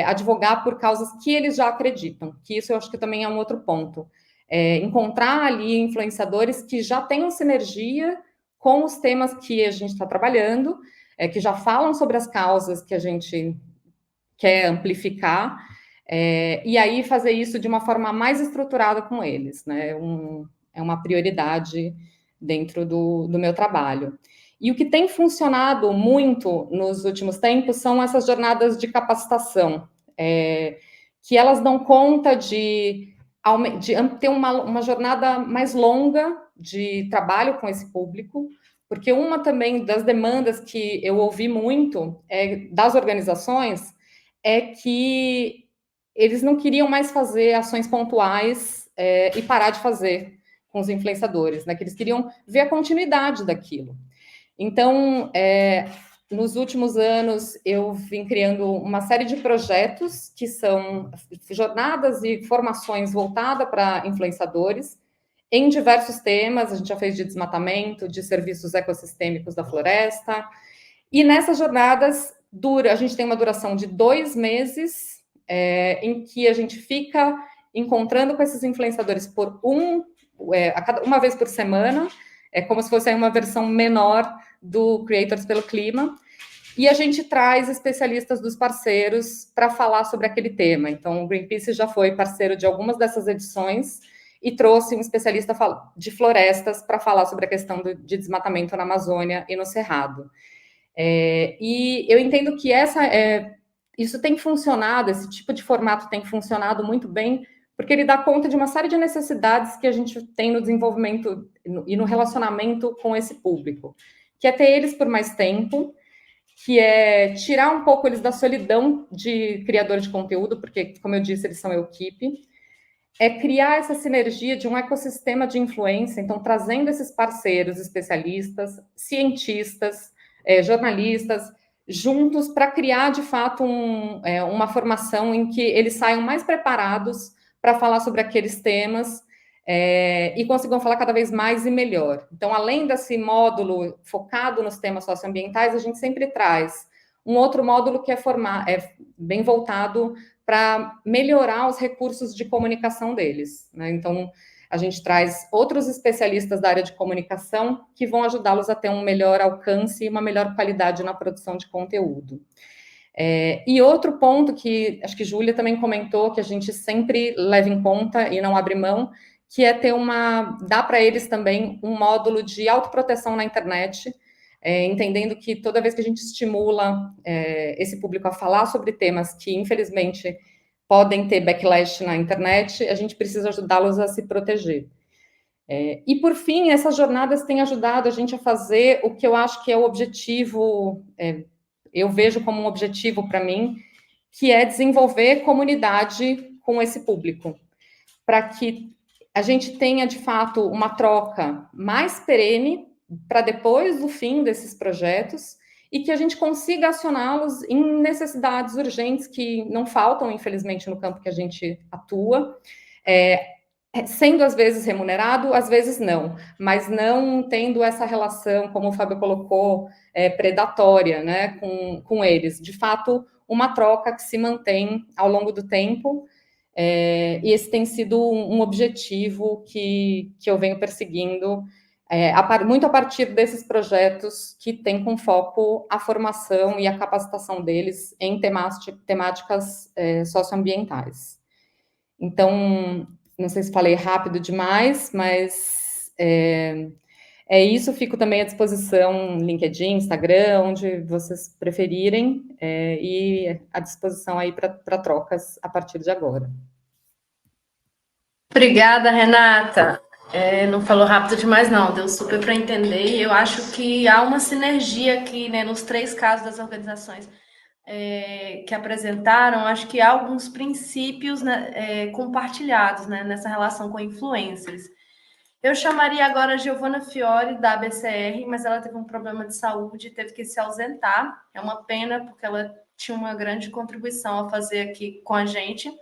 advogar por causas que eles já acreditam, que isso eu acho que também é um outro ponto. Encontrar ali influenciadores que já tenham sinergia com os temas que a gente está trabalhando, que já falam sobre as causas que a gente quer amplificar, e aí fazer isso de uma forma mais estruturada com eles, né? É uma prioridade dentro do meu trabalho. E o que tem funcionado muito nos últimos tempos são essas jornadas de capacitação, que elas dão conta de ter uma jornada mais longa de trabalho com esse público, porque uma também das demandas que eu ouvi muito das organizações é que eles não queriam mais fazer ações pontuais e parar de fazer com os influenciadores, né? Que eles queriam ver a continuidade daquilo. Então, nos últimos anos, eu vim criando uma série de projetos que são jornadas e formações voltadas para influenciadores em diversos temas. A gente já fez de desmatamento, de serviços ecossistêmicos da floresta. E nessas jornadas, a gente tem uma duração de 2 meses, em que a gente fica encontrando com esses influenciadores por uma vez por semana, como se fosse uma versão menor do Creators pelo Clima, e a gente traz especialistas dos parceiros para falar sobre aquele tema. Então, o Greenpeace já foi parceiro de algumas dessas edições e trouxe um especialista de florestas para falar sobre a questão de desmatamento na Amazônia e no Cerrado. E eu entendo que isso tem funcionado, esse tipo de formato tem funcionado muito bem, porque ele dá conta de uma série de necessidades que a gente tem no desenvolvimento e no relacionamento com esse público, que é ter eles por mais tempo, que é tirar um pouco eles da solidão de criador de conteúdo, porque, como eu disse, eles são equipe, é criar essa sinergia de um ecossistema de influência, então trazendo esses parceiros, especialistas, cientistas, jornalistas, juntos para criar, de fato, uma formação em que eles saiam mais preparados para falar sobre aqueles temas e consigam falar cada vez mais e melhor. Então, além desse módulo focado nos temas socioambientais, a gente sempre traz um outro módulo que é bem voltado para melhorar os recursos de comunicação deles, né? Então, a gente traz outros especialistas da área de comunicação que vão ajudá-los a ter um melhor alcance e uma melhor qualidade na produção de conteúdo. E outro ponto que acho que Júlia também comentou, que a gente sempre leva em conta e não abre mão, que é dar para eles também um módulo de autoproteção na internet, entendendo que toda vez que a gente estimula esse público a falar sobre temas que, infelizmente, podem ter backlash na internet, a gente precisa ajudá-los a se proteger. E, por fim, essas jornadas têm ajudado a gente a fazer o que eu acho que é o objetivo, eu vejo como um objetivo para mim, que é desenvolver comunidade com esse público, para que a gente tenha, de fato, uma troca mais perene para depois do fim desses projetos e que a gente consiga acioná-los em necessidades urgentes que não faltam, infelizmente, no campo que a gente atua, sendo às vezes remunerado, às vezes não, mas não tendo essa relação, como o Fábio colocou, predatória, né, com eles. De fato, uma troca que se mantém ao longo do tempo, E esse tem sido um objetivo que eu venho perseguindo, muito a partir desses projetos que têm como foco a formação e a capacitação deles em temáticas socioambientais. Então, não sei se falei rápido demais, mas é isso. Fico também à disposição, LinkedIn, Instagram, onde vocês preferirem, e à disposição aí para trocas a partir de agora. Obrigada, Renata. Não falou rápido demais, não, deu super para entender. E eu acho que há uma sinergia aqui, né, nos 3 casos das organizações que apresentaram. Acho que há alguns princípios, né, compartilhados, né, nessa relação com influencers. Eu chamaria agora a Giovana Fiore, da ABCR, mas ela teve um problema de saúde e teve que se ausentar. É uma pena, porque ela tinha uma grande contribuição a fazer aqui com a gente.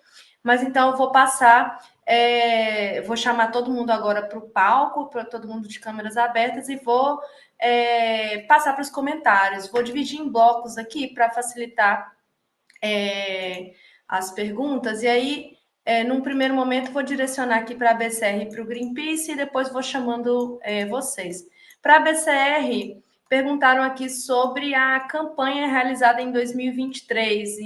Mas então eu vou passar, vou chamar todo mundo agora para o palco, para todo mundo de câmeras abertas, e vou passar para os comentários. Vou dividir em blocos aqui para facilitar as perguntas, e aí, num primeiro momento, vou direcionar aqui para a BCR e para o Greenpeace, e depois vou chamando vocês. Para a BCR, perguntaram aqui sobre a campanha realizada em 2023.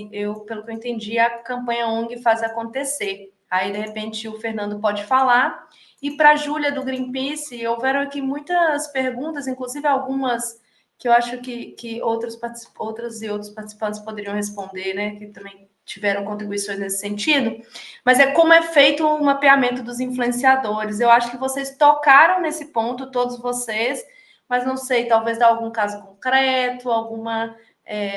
Pelo que eu entendi, a campanha ONG Faz Acontecer. Aí, de repente, o Fernando pode falar. E para a Júlia, do Greenpeace, houveram aqui muitas perguntas, inclusive algumas que eu acho que outros participantes poderiam responder, né, que também tiveram contribuições nesse sentido, mas como é feito o mapeamento dos influenciadores. Eu acho que vocês tocaram nesse ponto, todos vocês, mas não sei, talvez dar algum caso concreto,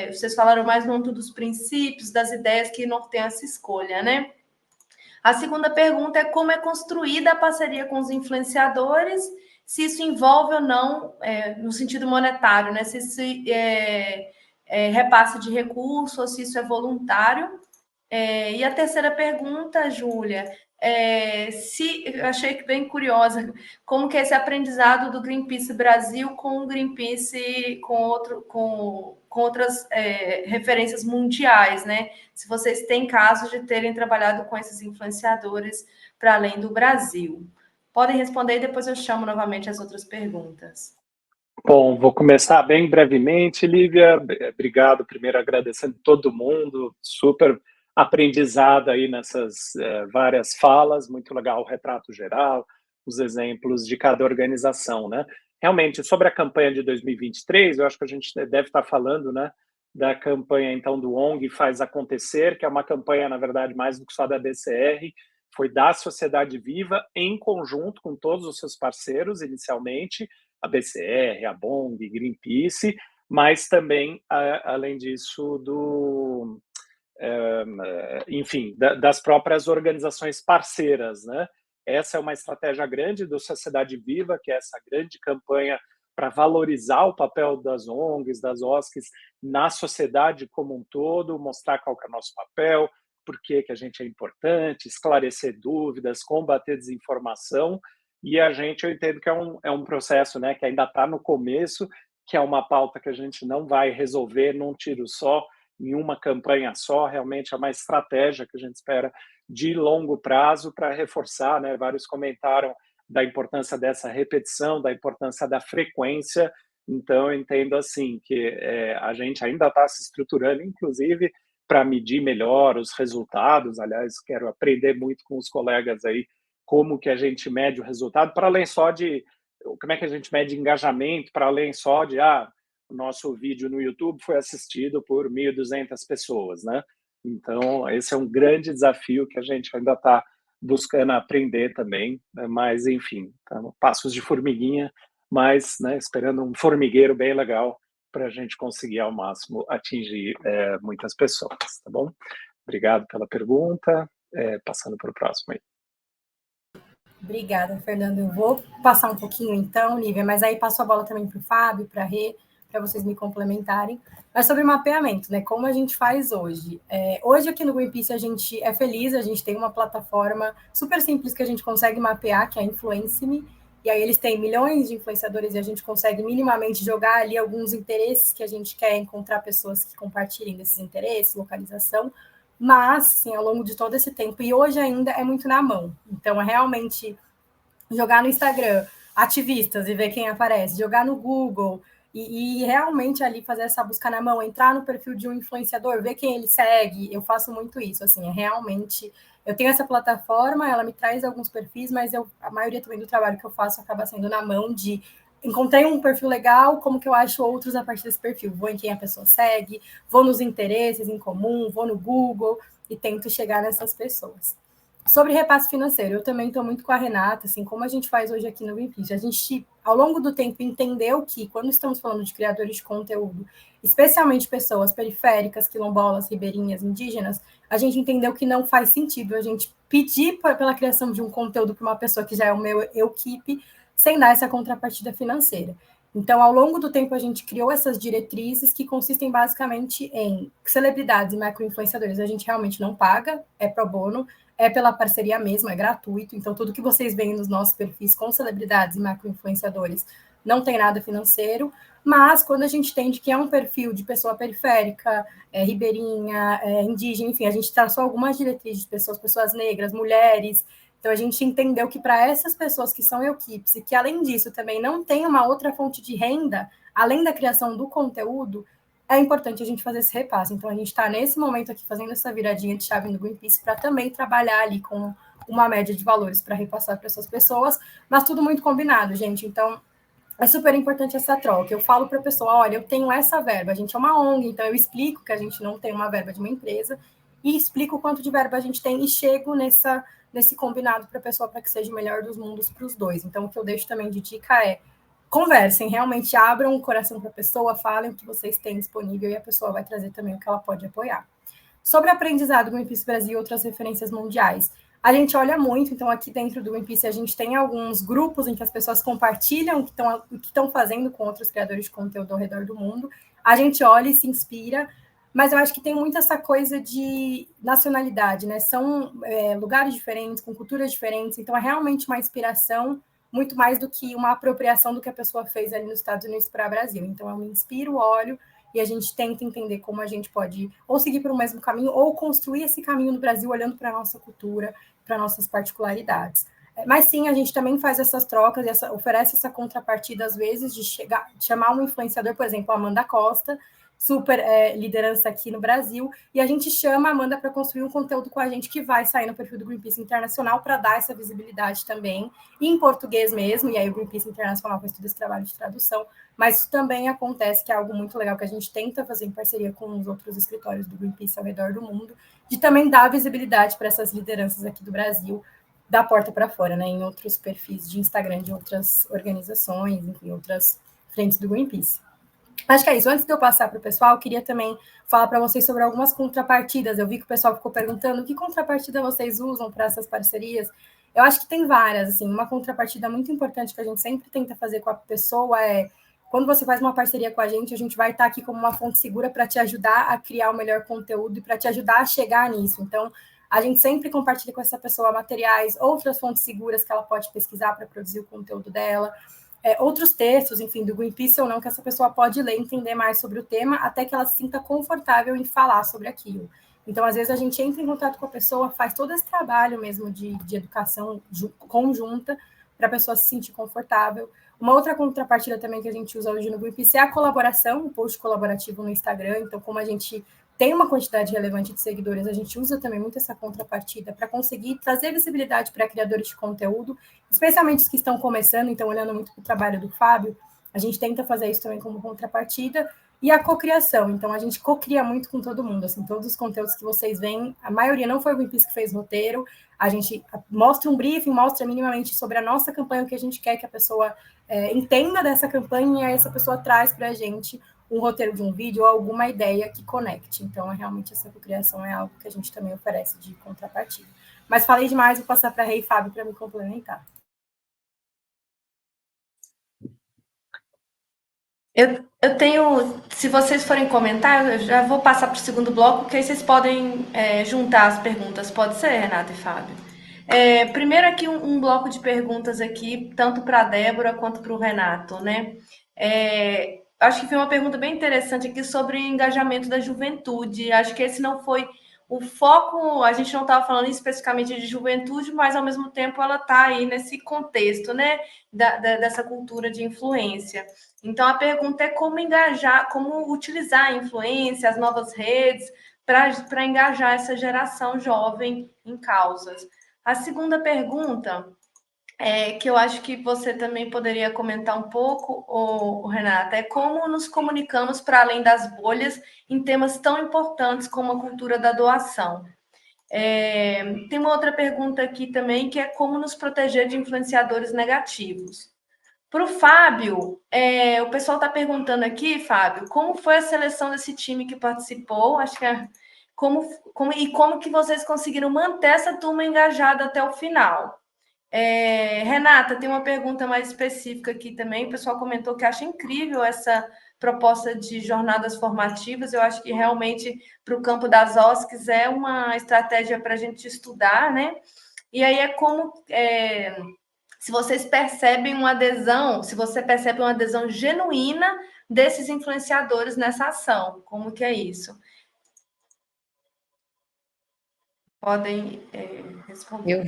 vocês falaram mais no âmbito dos princípios, das ideias que norteiam essa escolha, né? A segunda pergunta é como é construída a parceria com os influenciadores, se isso envolve ou não, no sentido monetário, né? Se isso repasse de recurso ou se isso é voluntário. E a terceira pergunta, Júlia, eu achei bem curiosa, como que é esse aprendizado do Greenpeace Brasil com o Greenpeace, com outras referências mundiais, né? Se vocês têm casos de terem trabalhado com esses influenciadores para além do Brasil. Podem responder e depois eu chamo novamente as outras perguntas. Bom, vou começar bem brevemente, Lívia. Obrigado, primeiro agradecendo todo mundo, super aprendizado aí nessas várias falas, muito legal o retrato geral, os exemplos de cada organização, né? Realmente, sobre a campanha de 2023, eu acho que a gente deve estar falando, né, da campanha, então, do ONG Faz Acontecer, que é uma campanha, na verdade, mais do que só da BCR, foi da Sociedade Viva, em conjunto com todos os seus parceiros, inicialmente, a BCR, a BONG, Greenpeace, mas também, além disso, enfim, das próprias organizações parceiras, né? Essa é uma estratégia grande do Sociedade Viva, que é essa grande campanha para valorizar o papel das ONGs, das OSCs na sociedade como um todo, mostrar qual que é o nosso papel, por que a gente é importante, esclarecer dúvidas, combater desinformação. E eu entendo que é um processo, né, que ainda está no começo, que é uma pauta que a gente não vai resolver num tiro só, em uma campanha só. Realmente é uma estratégia que a gente espera de longo prazo para reforçar, né? Vários comentaram da importância dessa repetição, da importância da frequência. Então, eu entendo assim que a gente ainda está se estruturando, inclusive, para medir melhor os resultados. Aliás, quero aprender muito com os colegas aí como que a gente mede o resultado, para além só de como é que a gente mede engajamento, para além só de o nosso vídeo no YouTube foi assistido por 1.200 pessoas, né? Então, esse é um grande desafio que a gente ainda está buscando aprender também, né? Mas, enfim, passos de formiguinha, mas, né, esperando um formigueiro bem legal para a gente conseguir ao máximo atingir muitas pessoas, tá bom? Obrigado pela pergunta. Passando para o próximo aí. Obrigada, Fernando. Eu vou passar um pouquinho então, Lívia, mas aí passo a bola também para o Fábio, para a Rê, para vocês me complementarem. Mas sobre mapeamento, né? Como a gente faz hoje? Hoje aqui no Greenpeace a gente é feliz, a gente tem uma plataforma super simples que a gente consegue mapear, que é a Influence-me, e aí eles têm milhões de influenciadores e a gente consegue minimamente jogar ali alguns interesses que a gente quer encontrar pessoas que compartilhem desses interesses, localização. mas, sim, ao longo de todo esse tempo, e hoje ainda é muito na mão. Então, é realmente jogar no Instagram ativistas e ver quem aparece, jogar no Google e realmente ali fazer essa busca na mão, entrar no perfil de um influenciador, ver quem ele segue. Eu faço muito isso, assim, é realmente... Eu tenho essa plataforma, ela me traz alguns perfis, mas a maioria também do trabalho que eu faço acaba sendo na mão de... Encontrei um perfil legal, como que eu acho outros a partir desse perfil? Vou em quem a pessoa segue, vou nos interesses em comum, vou no Google e tento chegar nessas pessoas. Sobre repasse financeiro, eu também estou muito com a Renata, assim, como a gente faz hoje aqui no Greenpeace. A gente, ao longo do tempo, entendeu que, quando estamos falando de criadores de conteúdo, especialmente pessoas periféricas, quilombolas, ribeirinhas, indígenas, a gente entendeu que não faz sentido a gente pedir pela criação de um conteúdo para uma pessoa que já é o meu equipe, sem dar essa contrapartida financeira. Então, ao longo do tempo, a gente criou essas diretrizes que consistem basicamente em celebridades e micro-influenciadores. A gente realmente não paga, é pro bono, é pela parceria mesmo, é gratuito. Então, tudo que vocês veem nos nossos perfis com celebridades e macro-influenciadores não tem nada financeiro, mas quando a gente entende que é um perfil de pessoa periférica, ribeirinha, indígena, enfim, a gente traçou algumas diretrizes de pessoas negras, mulheres. Então, a gente entendeu que para essas pessoas que são equipes e que, além disso, também não tem uma outra fonte de renda, além da criação do conteúdo, é importante a gente fazer esse repasse. Então, a gente está, nesse momento aqui, fazendo essa viradinha de chave no Greenpeace para também trabalhar ali com uma média de valores para repassar para essas pessoas, mas tudo muito combinado, gente. Então, é super importante essa troca. Eu falo para a pessoa, olha, eu tenho essa verba, a gente é uma ONG, então eu explico que a gente não tem uma verba de uma empresa e explico quanto de verba a gente tem e chego nesse combinado para a pessoa para que seja o melhor dos mundos para os dois. Então, o que eu deixo também de dica é conversem, realmente abram o coração para a pessoa, falem o que vocês têm disponível e a pessoa vai trazer também o que ela pode apoiar. Sobre aprendizado do Greenpeace Brasil e outras referências mundiais, a gente olha muito, então aqui dentro do Greenpeace a gente tem alguns grupos em que as pessoas compartilham o que estão fazendo com outros criadores de conteúdo ao redor do mundo, a gente olha e se inspira, mas eu acho que tem muito essa coisa de nacionalidade, né? São lugares diferentes, com culturas diferentes, então é realmente uma inspiração muito mais do que uma apropriação do que a pessoa fez ali nos Estados Unidos para o Brasil. Então, eu me inspiro, olho, e a gente tenta entender como a gente pode ou seguir por um mesmo caminho, ou construir esse caminho no Brasil, olhando para a nossa cultura, para nossas particularidades. Mas sim, a gente também faz essas trocas, oferece essa contrapartida, às vezes, de chamar um influenciador, por exemplo, a Amanda Costa, super liderança aqui no Brasil, e a gente chama a Amanda para construir um conteúdo com a gente que vai sair no perfil do Greenpeace Internacional para dar essa visibilidade também, em português mesmo, e aí o Greenpeace Internacional faz todo esse trabalho de tradução, mas isso também acontece, que é algo muito legal que a gente tenta fazer em parceria com os outros escritórios do Greenpeace ao redor do mundo, de também dar visibilidade para essas lideranças aqui do Brasil, da porta para fora, né, em outros perfis de Instagram de outras organizações, enfim, outras frentes do Greenpeace. Acho que é isso. Antes de eu passar para o pessoal, eu queria também falar para vocês sobre algumas contrapartidas. Eu vi que o pessoal ficou perguntando que contrapartida vocês usam para essas parcerias. Eu acho que tem várias. Assim, uma contrapartida muito importante que a gente sempre tenta fazer com a pessoa é, quando você faz uma parceria com a gente vai estar aqui como uma fonte segura para te ajudar a criar o melhor conteúdo e para te ajudar a chegar nisso. Então, a gente sempre compartilha com essa pessoa materiais, outras fontes seguras que ela pode pesquisar para produzir o conteúdo dela. Outros textos, enfim, do Greenpeace ou não, que essa pessoa pode ler, entender mais sobre o tema, até que ela se sinta confortável em falar sobre aquilo. Então, às vezes, a gente entra em contato com a pessoa, faz todo esse trabalho mesmo de educação conjunta, para a pessoa se sentir confortável. Uma outra contrapartida também que a gente usa hoje no Greenpeace é a colaboração, o post colaborativo no Instagram. Então, como a gente tem uma quantidade relevante de seguidores, a gente usa também muito essa contrapartida para conseguir trazer visibilidade para criadores de conteúdo, especialmente os que estão começando. Então, olhando muito para o trabalho do Fábio, a gente tenta fazer isso também como contrapartida. E a cocriação, então a gente cocria muito com todo mundo, assim, todos os conteúdos que vocês veem, a maioria não foi o Greenpeace que fez roteiro, a gente mostra um briefing, mostra minimamente sobre a nossa campanha, o que a gente quer que a pessoa entenda dessa campanha, e aí essa pessoa traz para a gente um roteiro de um vídeo ou alguma ideia que conecte. Então, realmente, essa cocriação é algo que a gente também oferece de contrapartida. Mas falei demais, vou passar para a Rei e Fábio para me complementar. Eu tenho, se vocês forem comentar, eu já vou passar para o segundo bloco, que aí vocês podem juntar as perguntas. Pode ser, Renata e Fábio? Primeiro aqui um bloco de perguntas aqui, tanto para a Débora quanto para o Renato, né? Acho que foi uma pergunta bem interessante aqui sobre o engajamento da juventude. Acho que esse não foi o foco, a gente não estava falando especificamente de juventude, mas ao mesmo tempo ela está aí nesse contexto, né, dessa cultura de influência. Então a pergunta é como engajar, como utilizar a influência, as novas redes, para engajar essa geração jovem em causas. A segunda pergunta, que eu acho que você também poderia comentar um pouco, Renata, é como nos comunicamos para além das bolhas em temas tão importantes como a cultura da doação. Tem uma outra pergunta aqui também, que é como nos proteger de influenciadores negativos. Para o Fábio, o pessoal está perguntando aqui, Fábio, como foi a seleção desse time que participou? Acho que como que vocês conseguiram manter essa turma engajada até o final? Renata, tem uma pergunta mais específica aqui também. O pessoal comentou que acha incrível essa proposta de jornadas formativas. Eu acho que realmente para o campo das OSCs é uma estratégia para a gente estudar, né? E aí se vocês percebem uma adesão, se você percebe uma adesão genuína desses influenciadores nessa ação, como que é isso? Podem responder.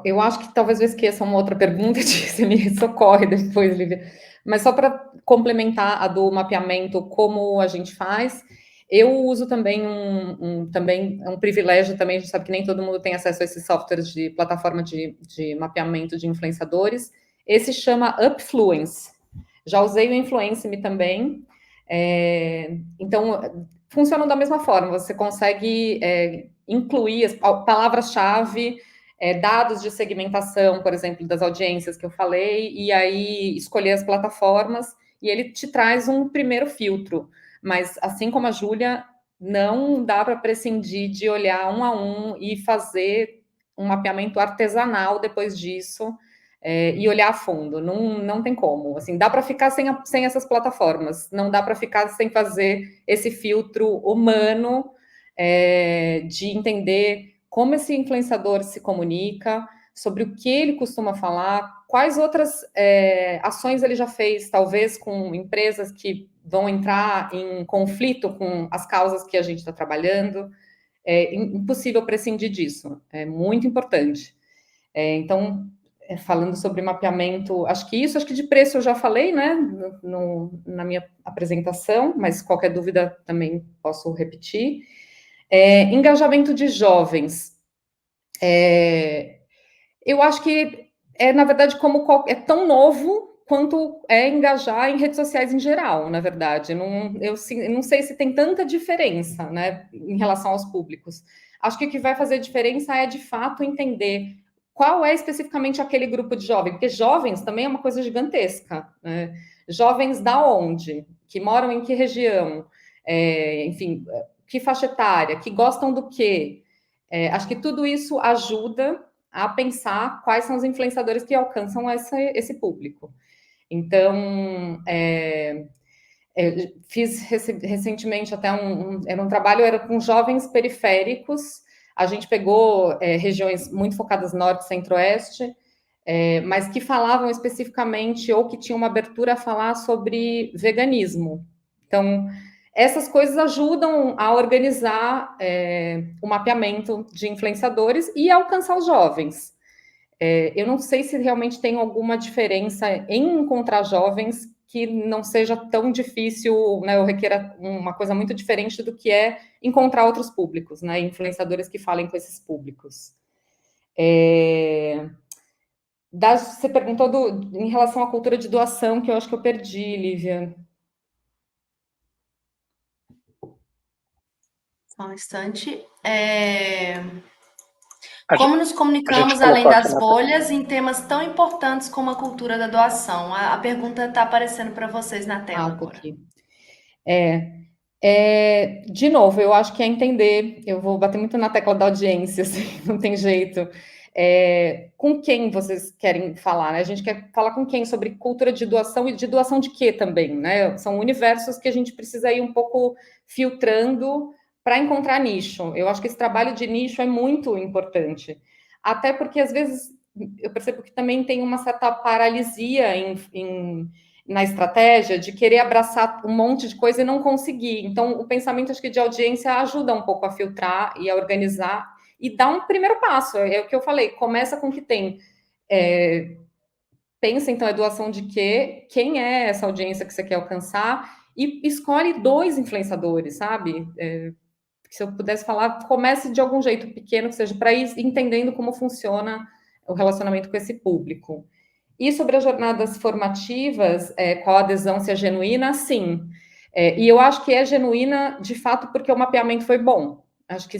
Eu acho que talvez eu esqueça uma outra pergunta, você me socorre depois, Lívia. Mas só para complementar a do mapeamento, como a gente faz, eu uso também também é um privilégio também, a gente sabe que nem todo mundo tem acesso a esses softwares de plataforma de mapeamento de influenciadores. Esse chama Upfluence. Já usei o Influence.me também. Então, funcionam da mesma forma, você consegue incluir as palavras-chave, dados de segmentação, por exemplo, das audiências que eu falei, e aí escolher as plataformas, e ele te traz um primeiro filtro. Mas, assim como a Júlia, não dá para prescindir de olhar um a um e fazer um mapeamento artesanal depois disso, e olhar a fundo. Não tem como. Assim, dá para ficar sem essas plataformas, não dá para ficar sem fazer esse filtro humano de entender como esse influenciador se comunica, sobre o que ele costuma falar, quais outras ações ele já fez, talvez com empresas que vão entrar em conflito com as causas que a gente está trabalhando. É impossível prescindir disso, é muito importante. Então, falando sobre mapeamento, acho que de preço eu já falei, né, na minha apresentação, mas qualquer dúvida também posso repetir. Engajamento de jovens. Eu acho que na verdade, é tão novo quanto engajar em redes sociais em geral, na verdade. Eu não sei se tem tanta diferença, né, em relação aos públicos. Acho que o que vai fazer diferença é, de fato, entender qual é especificamente aquele grupo de jovens, porque jovens também é uma coisa gigantesca, né? Jovens da onde? Que moram em que região? Enfim, que faixa etária? Que gostam do quê? Acho que tudo isso ajuda a pensar quais são os influenciadores que alcançam esse público. Então, fiz recentemente até era um trabalho com jovens periféricos. A gente pegou regiões muito focadas norte, centro-oeste, mas que falavam especificamente ou que tinham uma abertura a falar sobre veganismo. Então, essas coisas ajudam a organizar o mapeamento de influenciadores e a alcançar os jovens. Eu não sei se realmente tem alguma diferença em encontrar jovens que não seja tão difícil, né, ou requer uma coisa muito diferente do que é encontrar outros públicos, né, influenciadores que falem com esses públicos. Você perguntou em relação à cultura de doação, que eu acho que eu perdi, Lívia. Só um instante. Como nos comunicamos além das bolhas em temas tão importantes como a cultura da doação? A pergunta está aparecendo para vocês na tela agora. Aqui. De novo, eu acho que é entender, eu vou bater muito na tecla da audiência, assim, não tem jeito. Com quem vocês querem falar, né? A gente quer falar com quem sobre cultura de doação e de doação de quê também, né? São universos que a gente precisa ir um pouco filtrando para encontrar nicho. Eu acho que esse trabalho de nicho é muito importante, até porque às vezes eu percebo que também tem uma certa paralisia em na estratégia de querer abraçar um monte de coisa e não conseguir. Então, o pensamento, acho que de audiência ajuda um pouco a filtrar e a organizar e dar um primeiro passo. É o que eu falei, começa com o que tem. Pensa, então, a doação de quê? Quem é essa audiência que você quer alcançar? E escolhe 2 influenciadores, sabe? Se eu pudesse falar, comece de algum jeito pequeno, que seja para ir entendendo como funciona o relacionamento com esse público. E sobre as jornadas formativas, qual a adesão, se é genuína? Sim. E eu acho que é genuína, de fato, porque o mapeamento foi bom. Acho que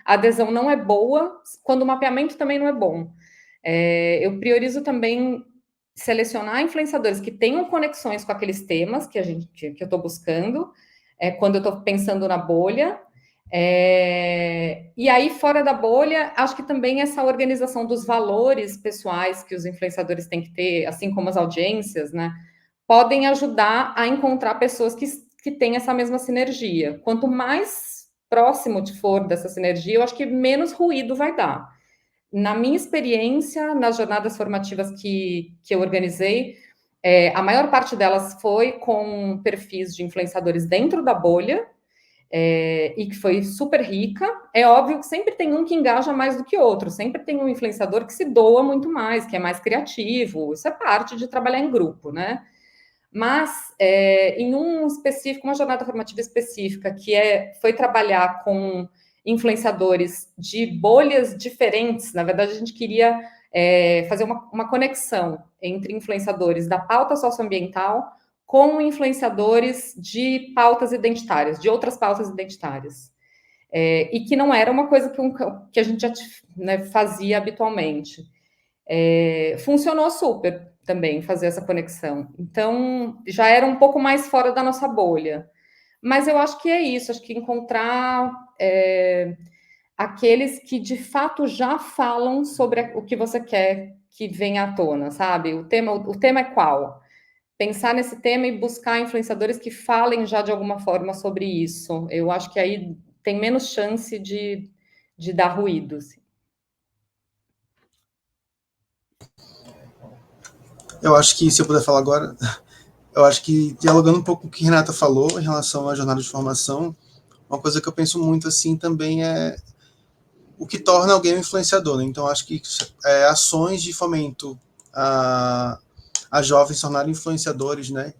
a adesão não é boa quando o mapeamento também não é bom. Eu priorizo também selecionar influenciadores que tenham conexões com aqueles temas que eu estou buscando, quando eu estou pensando na bolha. E aí, fora da bolha, acho que também essa organização dos valores pessoais que os influenciadores têm que ter, assim como as audiências, né, podem ajudar a encontrar pessoas que têm essa mesma sinergia. Quanto mais próximo for dessa sinergia, eu acho que menos ruído vai dar. Na minha experiência, nas jornadas formativas que eu organizei, a maior parte delas foi com perfis de influenciadores dentro da bolha, e que foi super rica. É óbvio que sempre tem um que engaja mais do que outro, sempre tem um influenciador que se doa muito mais, que é mais criativo, isso é parte de trabalhar em grupo, né? Mas, em um específico, uma jornada formativa específica, que foi trabalhar com influenciadores de bolhas diferentes. Na verdade, a gente queria fazer uma conexão entre influenciadores da pauta socioambiental com influenciadores de pautas identitárias, de outras pautas identitárias. E que não era uma coisa que a gente já, né, fazia habitualmente. Funcionou super também fazer essa conexão. Então, já era um pouco mais fora da nossa bolha. Mas eu acho que é isso, acho que encontrar aqueles que, de fato, já falam sobre o que você quer que venha à tona, sabe? O tema é qual? Pensar nesse tema e buscar influenciadores que falem já de alguma forma sobre isso. Eu acho que aí tem menos chance de dar ruído. Assim. Eu acho que, se eu puder falar agora, eu acho que, dialogando um pouco com o que a Renata falou em relação à jornada de formação, uma coisa que eu penso muito assim também é o que torna alguém um influenciador, né? Então, acho que ações de fomento a jovens se tornarem influenciadores, né?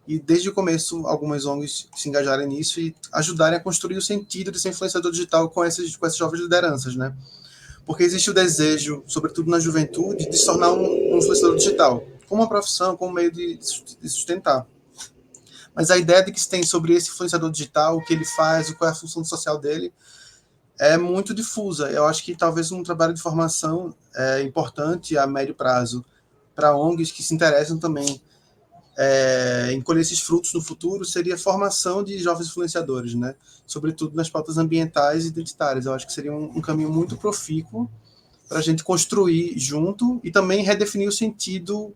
E desde o começo, algumas ONGs se engajarem nisso e ajudarem a construir o sentido de ser influenciador digital com essas jovens lideranças, né? Porque existe o desejo, sobretudo na juventude, de se tornar um influenciador digital, como uma profissão, como meio de sustentar. Mas a ideia de que se tem sobre esse influenciador digital, o que ele faz, qual é a função social dele, é muito difusa. Eu acho que talvez um trabalho de formação importante a médio prazo para ONGs que se interessam também em colher esses frutos no futuro seria a formação de jovens influenciadores, né? Sobretudo nas pautas ambientais e identitárias. Eu acho que seria um caminho muito profícuo para a gente construir junto e também redefinir o sentido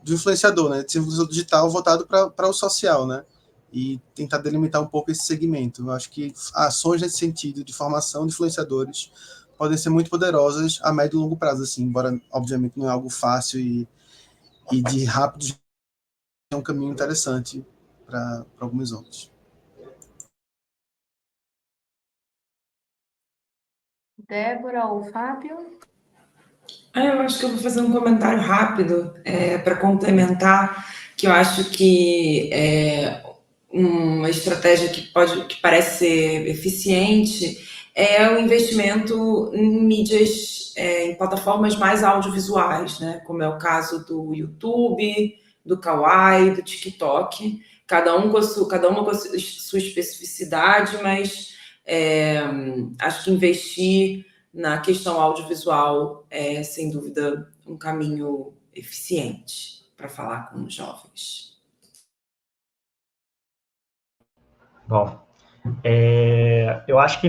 do influenciador, né? De ser um influenciador digital voltado para o social, né? E tentar delimitar um pouco esse segmento. Eu acho que ações nesse sentido de formação de influenciadores podem ser muito poderosas a médio e longo prazo, assim, embora, obviamente, não é algo fácil e de rápido, é um caminho interessante para alguns outros. Débora ou Fábio? Eu acho que eu vou fazer um comentário rápido para complementar, que eu acho que uma estratégia que parece ser eficiente é o investimento em mídias, em plataformas mais audiovisuais, né? Como é o caso do YouTube, do Kawaii, do TikTok, cada uma com a sua especificidade, mas acho que investir na questão audiovisual é, sem dúvida, um caminho eficiente para falar com os jovens. Bom, eu acho que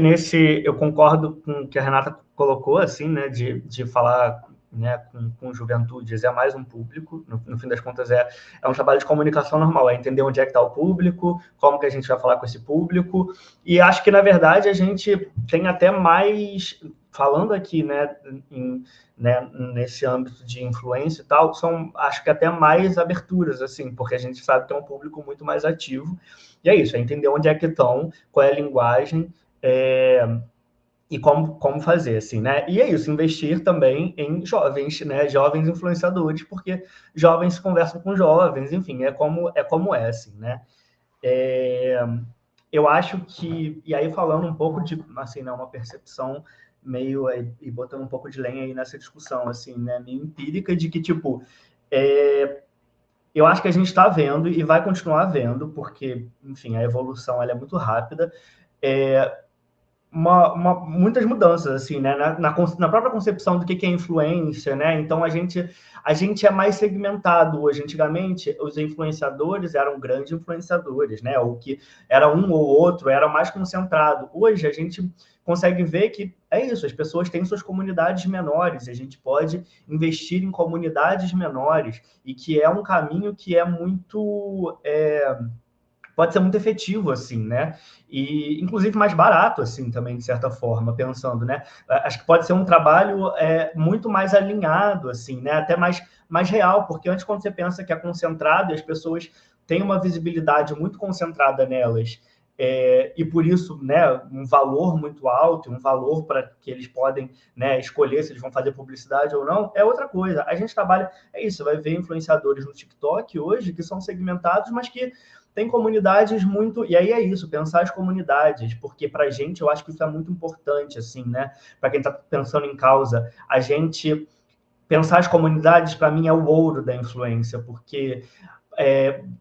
eu concordo com o que a Renata colocou, assim, né, de falar, né, com juventudes, é mais um público, no fim das contas é um trabalho de comunicação normal, é entender onde é que está o público, como que a gente vai falar com esse público, e acho que, na verdade, a gente tem até mais falando aqui, né, nesse âmbito de influência e tal, são, acho que até mais aberturas, assim, porque a gente sabe que é um público muito mais ativo, e é isso, é entender onde é que estão, qual é a linguagem, e como fazer, assim, né? E é isso, investir também em jovens, né? Jovens influenciadores, porque jovens conversam com jovens, enfim, é como é, assim, né? Eu acho que, e aí falando um pouco de, assim, né, uma percepção meio, e botando um pouco de lenha aí nessa discussão, assim, né, meio empírica de que, tipo, eu acho que a gente está vendo e vai continuar vendo, porque, enfim, a evolução ela é muito rápida, muitas mudanças, assim, né? Na própria concepção do que é influência, né? Então, a gente é mais segmentado hoje. Antigamente, os influenciadores eram grandes influenciadores, né? Ou que era um ou outro, era mais concentrado. Hoje, a gente consegue ver que é isso, as pessoas têm suas comunidades menores, a gente pode investir em comunidades menores, e que é um caminho que é muito... pode ser muito efetivo, assim, né? E, inclusive, mais barato, assim, também, de certa forma, pensando, né? Acho que pode ser um trabalho muito mais alinhado, assim, né? Até mais real, porque antes, quando você pensa que é concentrado e as pessoas têm uma visibilidade muito concentrada nelas, e por isso, né, um valor muito alto, um valor para que eles podem, né, escolher se eles vão fazer publicidade ou não, é outra coisa. A gente trabalha, é isso, vai ver influenciadores no TikTok hoje que são segmentados, mas que tem comunidades muito... E aí é isso, pensar as comunidades, porque para a gente, eu acho que isso é muito importante, assim, né? Para quem está pensando em causa, a gente... Pensar as comunidades, para mim, é o ouro da influência, porque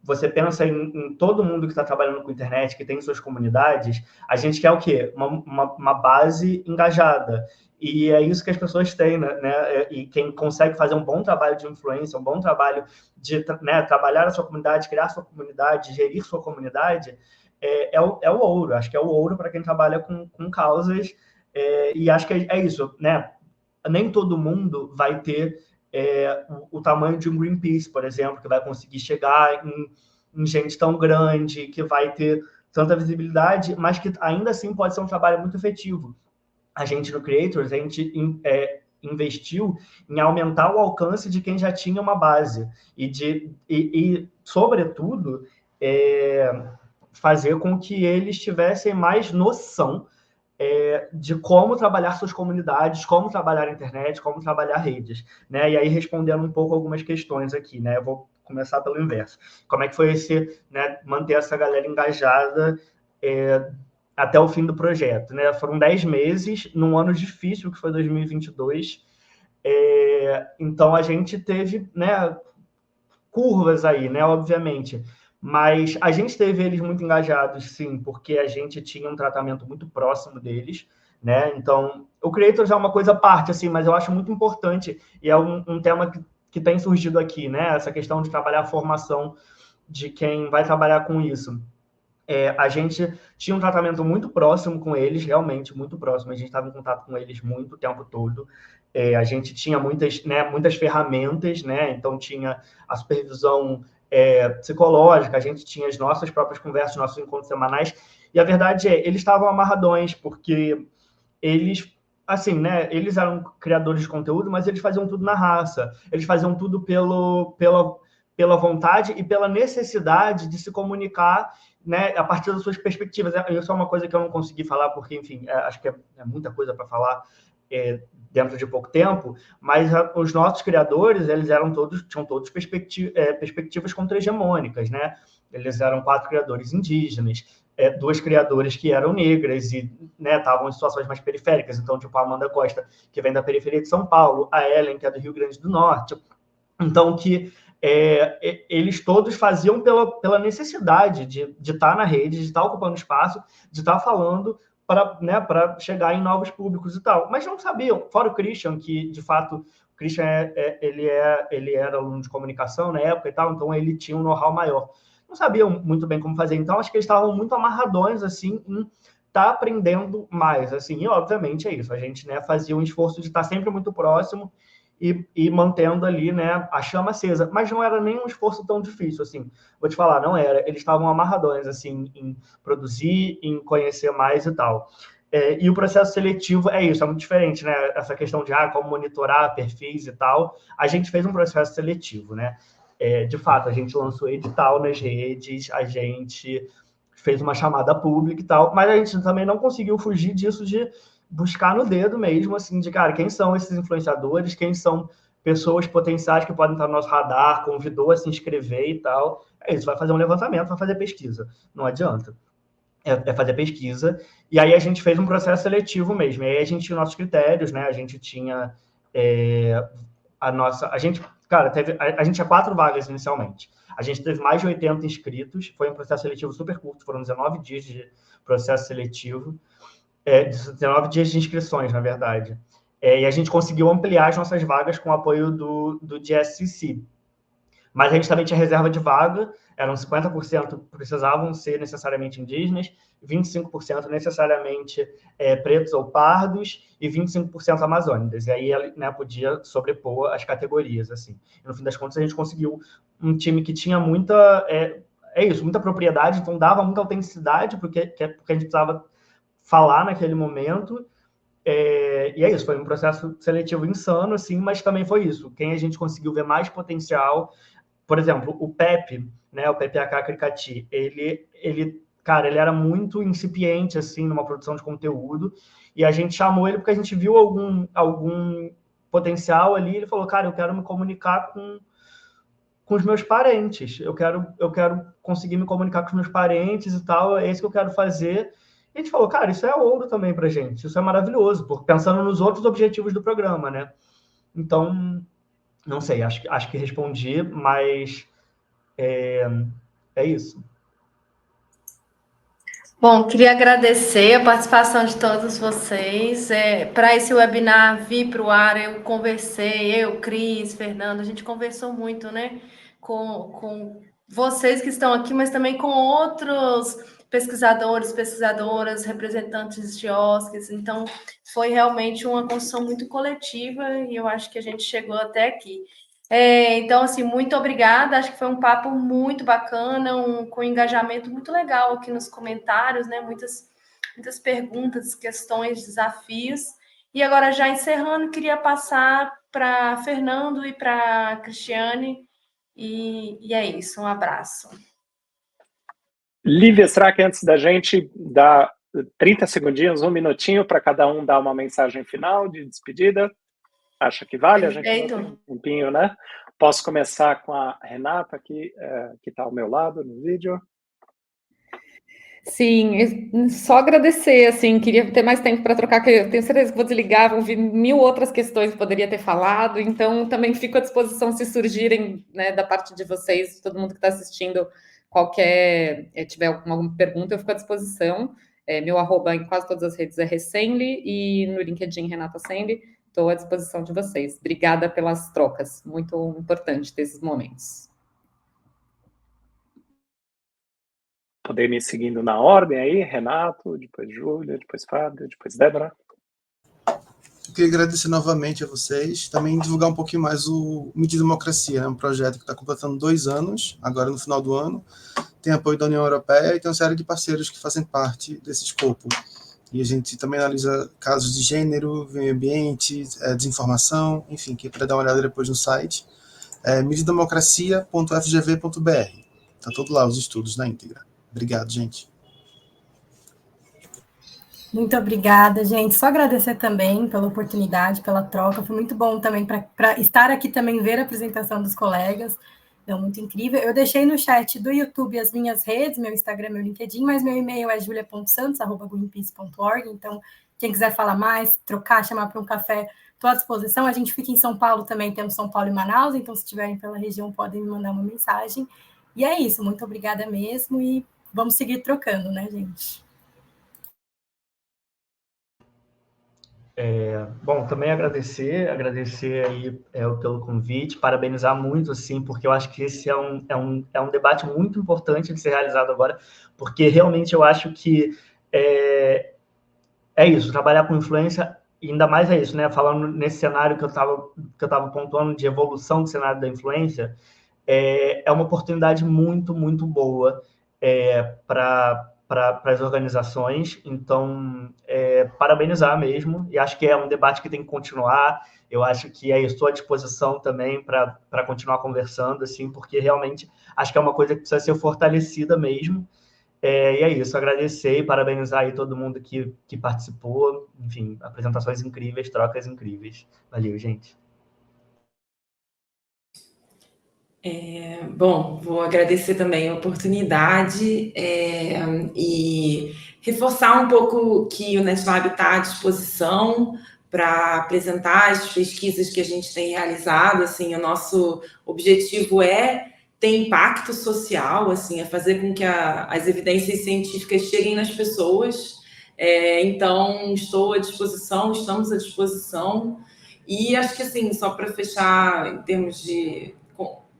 você pensa em todo mundo que está trabalhando com internet, que tem suas comunidades, a gente quer o quê? Uma base engajada. E é isso que as pessoas têm, né? E quem consegue fazer um bom trabalho de influência, um bom trabalho de, né, trabalhar a sua comunidade, criar a sua comunidade, gerir sua comunidade, é o ouro. Acho que é o ouro para quem trabalha com causas. E acho que é isso, né? Nem todo mundo vai ter o tamanho de um Greenpeace, por exemplo, que vai conseguir chegar em gente tão grande, que vai ter tanta visibilidade, mas que ainda assim pode ser um trabalho muito efetivo. A gente, no Creators, a gente investiu em aumentar o alcance de quem já tinha uma base e sobretudo, fazer com que eles tivessem mais noção de como trabalhar suas comunidades, como trabalhar a internet, como trabalhar redes, né? E aí, respondendo um pouco algumas questões aqui, né? Eu vou começar pelo inverso. Como é que foi né, manter essa galera engajada até o fim do projeto, né? Foram 10 meses, num ano difícil, que foi 2022. Então, a gente teve, né, curvas aí, né? Obviamente. Mas a gente teve eles muito engajados, sim, porque a gente tinha um tratamento muito próximo deles, né? Então, o Creators é uma coisa à parte, assim, mas eu acho muito importante, e é um tema que tem surgido aqui, né? Essa questão de trabalhar a formação de quem vai trabalhar com isso. A gente tinha um tratamento muito próximo com eles, realmente muito próximo, a gente estava em contato com eles muito o tempo todo. A gente tinha muitas ferramentas, né? Então tinha a supervisão psicológica, a gente tinha as nossas próprias conversas, nossos encontros semanais, e a verdade eles estavam amarradões, porque eles, assim, né, eles eram criadores de conteúdo, mas eles faziam tudo na raça, eles faziam tudo pela vontade e pela necessidade de se comunicar, né, a partir das suas perspectivas. Isso é uma coisa que eu não consegui falar, porque, enfim, acho que é muita coisa para falar dentro de pouco tempo, mas os nossos criadores, eles tinham todos perspectivas contra-hegemônicas, né? Eles eram 4 criadores indígenas, 2 criadoras que eram negras e, né, estavam em situações mais periféricas, então, tipo, a Amanda Costa, que vem da periferia de São Paulo, a Ellen, que é do Rio Grande do Norte, então, que eles todos faziam pela necessidade de estar na rede, de estar ocupando espaço, de estar falando para chegar em novos públicos e tal. Mas não sabiam, fora o Christian, que, de fato, o Christian ele era aluno de comunicação na época e tal, então ele tinha um know-how maior. Não sabiam muito bem como fazer, então acho que eles estavam muito amarradões, assim, em estar aprendendo mais, assim, e obviamente é isso, a gente, né, fazia um esforço de estar sempre muito próximo e mantendo ali, né, a chama acesa, mas não era nem um esforço tão difícil, assim, vou te falar, não era, eles estavam amarradões, assim, em produzir, em conhecer mais e tal. E o processo seletivo é isso, é muito diferente, né? Essa questão de como monitorar perfis e tal. A gente fez um processo seletivo, né? De fato, a gente lançou edital nas redes, a gente fez uma chamada pública e tal, mas a gente também não conseguiu fugir disso de buscar no dedo mesmo, assim, de, cara, quem são esses influenciadores, quem são pessoas potenciais que podem estar no nosso radar, convidou a se inscrever e tal. É isso, vai fazer um levantamento, vai fazer pesquisa. Não adianta. É fazer pesquisa. E aí a gente fez um processo seletivo mesmo. E aí a gente tinha nossos critérios, né? A gente tinha a gente tinha 4 vagas inicialmente. A gente teve mais de 80 inscritos. Foi um processo seletivo super curto. Foram 19 dias de processo seletivo. 19 dias de inscrições, na verdade. E a gente conseguiu ampliar as nossas vagas com o apoio do GSCC. Mas a gente também tinha reserva de vaga, eram 50% precisavam ser necessariamente indígenas, 25% necessariamente pretos ou pardos e 25% amazônicas. E aí, né, podia sobrepor as categorias, assim. E, no fim das contas, a gente conseguiu um time que tinha muita... muita propriedade, então dava muita autenticidade, porque a gente precisava falar naquele momento. E é isso, foi um processo seletivo insano, assim, mas também foi isso. Quem a gente conseguiu ver mais potencial... Por exemplo, o Pepe, né, o PPAK Cricati, ele era muito incipiente, assim, numa produção de conteúdo, e a gente chamou ele porque a gente viu algum potencial ali, ele falou, cara, eu quero me comunicar com os meus parentes, eu quero conseguir me comunicar com os meus parentes e tal, é isso que eu quero fazer. E a gente falou, cara, isso é ouro também pra gente, isso é maravilhoso, porque pensando nos outros objetivos do programa, né? Então... Não sei, acho que respondi, mas é isso. Bom, queria agradecer a participação de todos vocês. Para esse webinar vir para o ar, eu conversei, Cris, Fernando, a gente conversou muito, né, com vocês que estão aqui, mas também com outros pesquisadores, pesquisadoras, representantes de OSCs. Então, foi realmente uma construção muito coletiva e eu acho que a gente chegou até aqui. Então, assim, muito obrigada. Acho que foi um papo muito bacana, com um engajamento muito legal aqui nos comentários, né? Muitas perguntas, questões, desafios. E agora, já encerrando, queria passar para Fernando e para Cristiane. E é isso, um abraço. Lívia, será que antes da gente dar 30 segundinhos, 1 minutinho, para cada um dar uma mensagem final de despedida? Acha que vale? Perfeito. A gente tem um tempinho, né? Posso começar com a Renata, que está ao meu lado no vídeo. Sim, só agradecer, assim, queria ter mais tempo para trocar, que eu tenho certeza que vou desligar, vou ouvir 1000 outras questões que poderia ter falado, então também fico à disposição se surgirem, né, da parte de vocês, todo mundo que está assistindo, tiver alguma pergunta, eu fico à disposição. Meu arroba em quase todas as redes é Resenli, e no LinkedIn Renata Senli, estou à disposição de vocês. Obrigada pelas trocas, muito importante ter esses momentos. Poder me seguindo na ordem aí, Renato, depois Júlia, depois Fábio, depois Débora. Eu queria agradecer novamente a vocês, também divulgar um pouquinho mais o Medida Democracia, né? Um projeto que está completando 2 anos, agora no final do ano, tem apoio da União Europeia e tem uma série de parceiros que fazem parte desse escopo. E a gente também analisa casos de gênero, meio ambiente, desinformação, enfim, que para dar uma olhada depois no site, medidemocracia.fgv.br. Está tudo lá, os estudos na íntegra. Obrigado, gente. Muito obrigada, gente. Só agradecer também pela oportunidade, pela troca. Foi muito bom também para estar aqui também, ver a apresentação dos colegas. Então, muito incrível. Eu deixei no chat do YouTube as minhas redes, meu Instagram, meu LinkedIn, mas meu e-mail é julia.santos@greenpeace.org. Então, quem quiser falar mais, trocar, chamar para um café, estou à disposição. A gente fica em São Paulo também, temos São Paulo e Manaus, então se estiverem pela região podem me mandar uma mensagem. E é isso, muito obrigada mesmo e vamos seguir trocando, né, gente? Bom, também agradecer aí pelo convite, parabenizar muito, assim, porque eu acho que esse é um debate muito importante de ser realizado agora, porque realmente eu acho que é isso, trabalhar com influência, e ainda mais é isso, né, falando nesse cenário que eu estava pontuando de evolução do cenário da influência, é uma oportunidade muito, muito boa para as organizações. Então, parabenizar mesmo, e acho que é um debate que tem que continuar. Eu acho que eu estou à disposição também para continuar conversando, assim, porque realmente acho que é uma coisa que precisa ser fortalecida mesmo. E é isso, agradecer e parabenizar aí todo mundo que participou. Enfim, apresentações incríveis, trocas incríveis. Valeu, gente. Bom, vou agradecer também a oportunidade e reforçar um pouco que o NetLab está à disposição para apresentar as pesquisas que a gente tem realizado. Assim, o nosso objetivo é ter impacto social, assim, é fazer com que as evidências científicas cheguem nas pessoas. Então, estou à disposição, estamos à disposição. E acho que, assim, só para fechar em termos de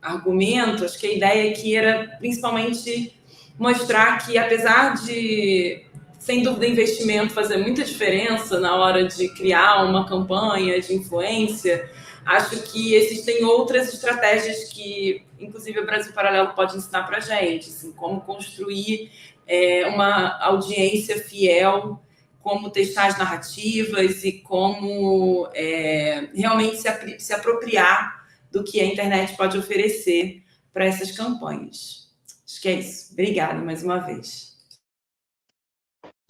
argumento, acho que a ideia aqui era principalmente mostrar que, apesar de, sem dúvida, investimento fazer muita diferença na hora de criar uma campanha de influência, acho que existem outras estratégias que, inclusive, o Brasil Paralelo pode ensinar para a gente, assim, como construir uma audiência fiel, como testar as narrativas e como realmente se apropriar do que a internet pode oferecer para essas campanhas. Acho que é isso. Obrigada mais uma vez.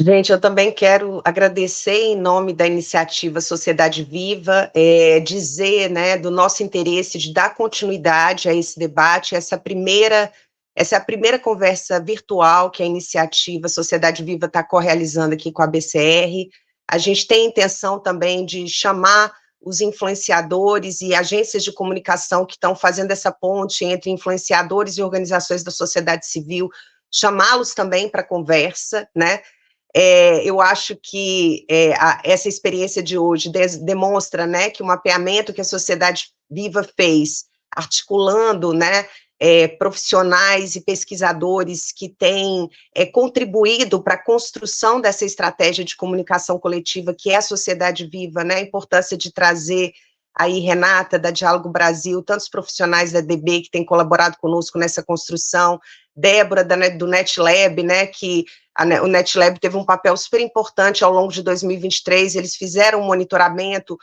Gente, eu também quero agradecer em nome da iniciativa Sociedade Viva, dizer, né, do nosso interesse de dar continuidade a esse debate. Essa é a primeira conversa virtual que a iniciativa Sociedade Viva está correalizando aqui com a BCR. A gente tem a intenção também de chamar os influenciadores e agências de comunicação que estão fazendo essa ponte entre influenciadores e organizações da sociedade civil, chamá-los também para conversa, né? Eu acho que essa experiência de hoje demonstra, né, que o mapeamento que a Sociedade Viva fez, articulando, né, profissionais e pesquisadores que têm contribuído para a construção dessa estratégia de comunicação coletiva que é a Sociedade Viva, né, a importância de trazer aí, Renata, da Diálogo Brasil, tantos profissionais da DB que têm colaborado conosco nessa construção, Débora, do NetLab, né, que o NetLab teve um papel super importante ao longo de 2023, eles fizeram um monitoramento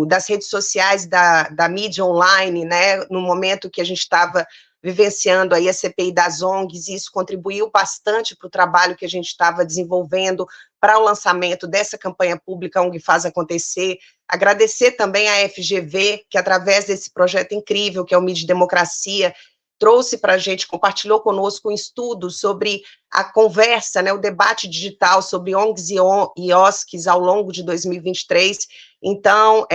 das redes sociais, da mídia online, né, no momento que a gente estava vivenciando aí a CPI das ONGs, e isso contribuiu bastante para o trabalho que a gente estava desenvolvendo para o lançamento dessa campanha pública ONG Faz Acontecer. Agradecer também à FGV, que através desse projeto incrível, que é o Mídia Democracia, trouxe para a gente, compartilhou conosco um estudo sobre a conversa, né, o debate digital sobre ONGs e OSCs ao longo de 2023. Então,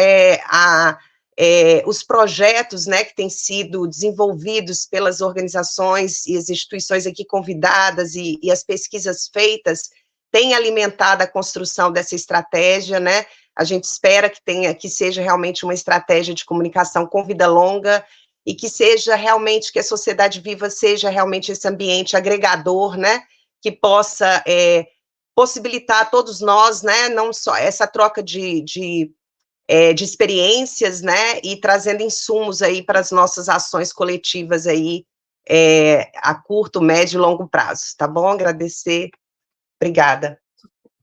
os projetos, né, que têm sido desenvolvidos pelas organizações e as instituições aqui convidadas e as pesquisas feitas têm alimentado a construção dessa estratégia, né? A gente espera que seja realmente uma estratégia de comunicação com vida longa e que seja realmente, que a Sociedade Viva seja realmente esse ambiente agregador, né, que possa possibilitar a todos nós, né, não só essa troca de experiências, né, e trazendo insumos aí para as nossas ações coletivas aí, a curto, médio e longo prazo, tá bom? Agradecer, obrigada.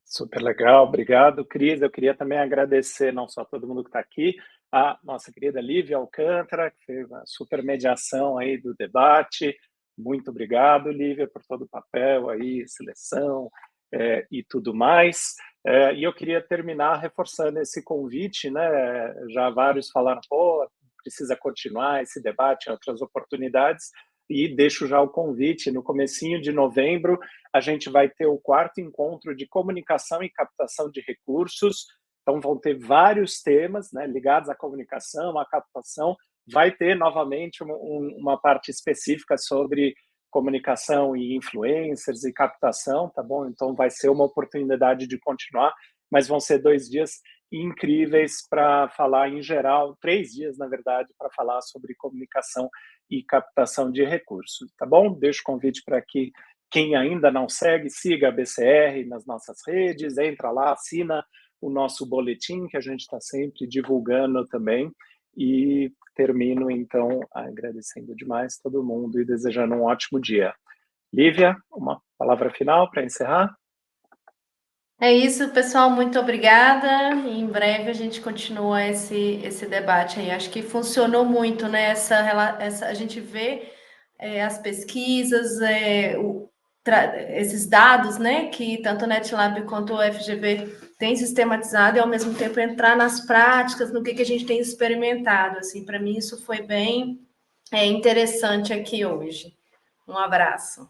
Super legal, obrigado, Cris. Eu queria também agradecer não só a todo mundo que está aqui, a nossa querida Lívia Alcântara, que fez uma super mediação aí do debate. Muito obrigado, Lívia, por todo o papel aí, seleção e tudo mais. E eu queria terminar reforçando esse convite, né? Já vários falaram, pô, precisa continuar esse debate em outras oportunidades, e deixo já o convite, no comecinho de novembro, a gente vai ter o 4º encontro de comunicação e captação de recursos. Então, vão ter vários temas, né, ligados à comunicação, à captação. Vai ter, novamente, uma parte específica sobre comunicação e influencers e captação, tá bom? Então, vai ser uma oportunidade de continuar, mas vão ser 2 dias incríveis para falar, em geral, 3 dias, na verdade, para falar sobre comunicação e captação de recursos, tá bom? Deixo o convite para que quem ainda não segue, siga a BCR nas nossas redes, entra lá, assina o nosso boletim, que a gente está sempre divulgando também, e termino, então, agradecendo demais todo mundo e desejando um ótimo dia. Lívia, uma palavra final para encerrar? É isso, pessoal, muito obrigada. E em breve a gente continua esse debate aí. Acho que funcionou muito, né? A gente vê as pesquisas, esses dados, né? Que tanto o NetLab quanto o FGV têm sistematizado e, ao mesmo tempo, entrar nas práticas, no que a gente tem experimentado. Assim, para mim, isso foi bem interessante aqui hoje. Um abraço.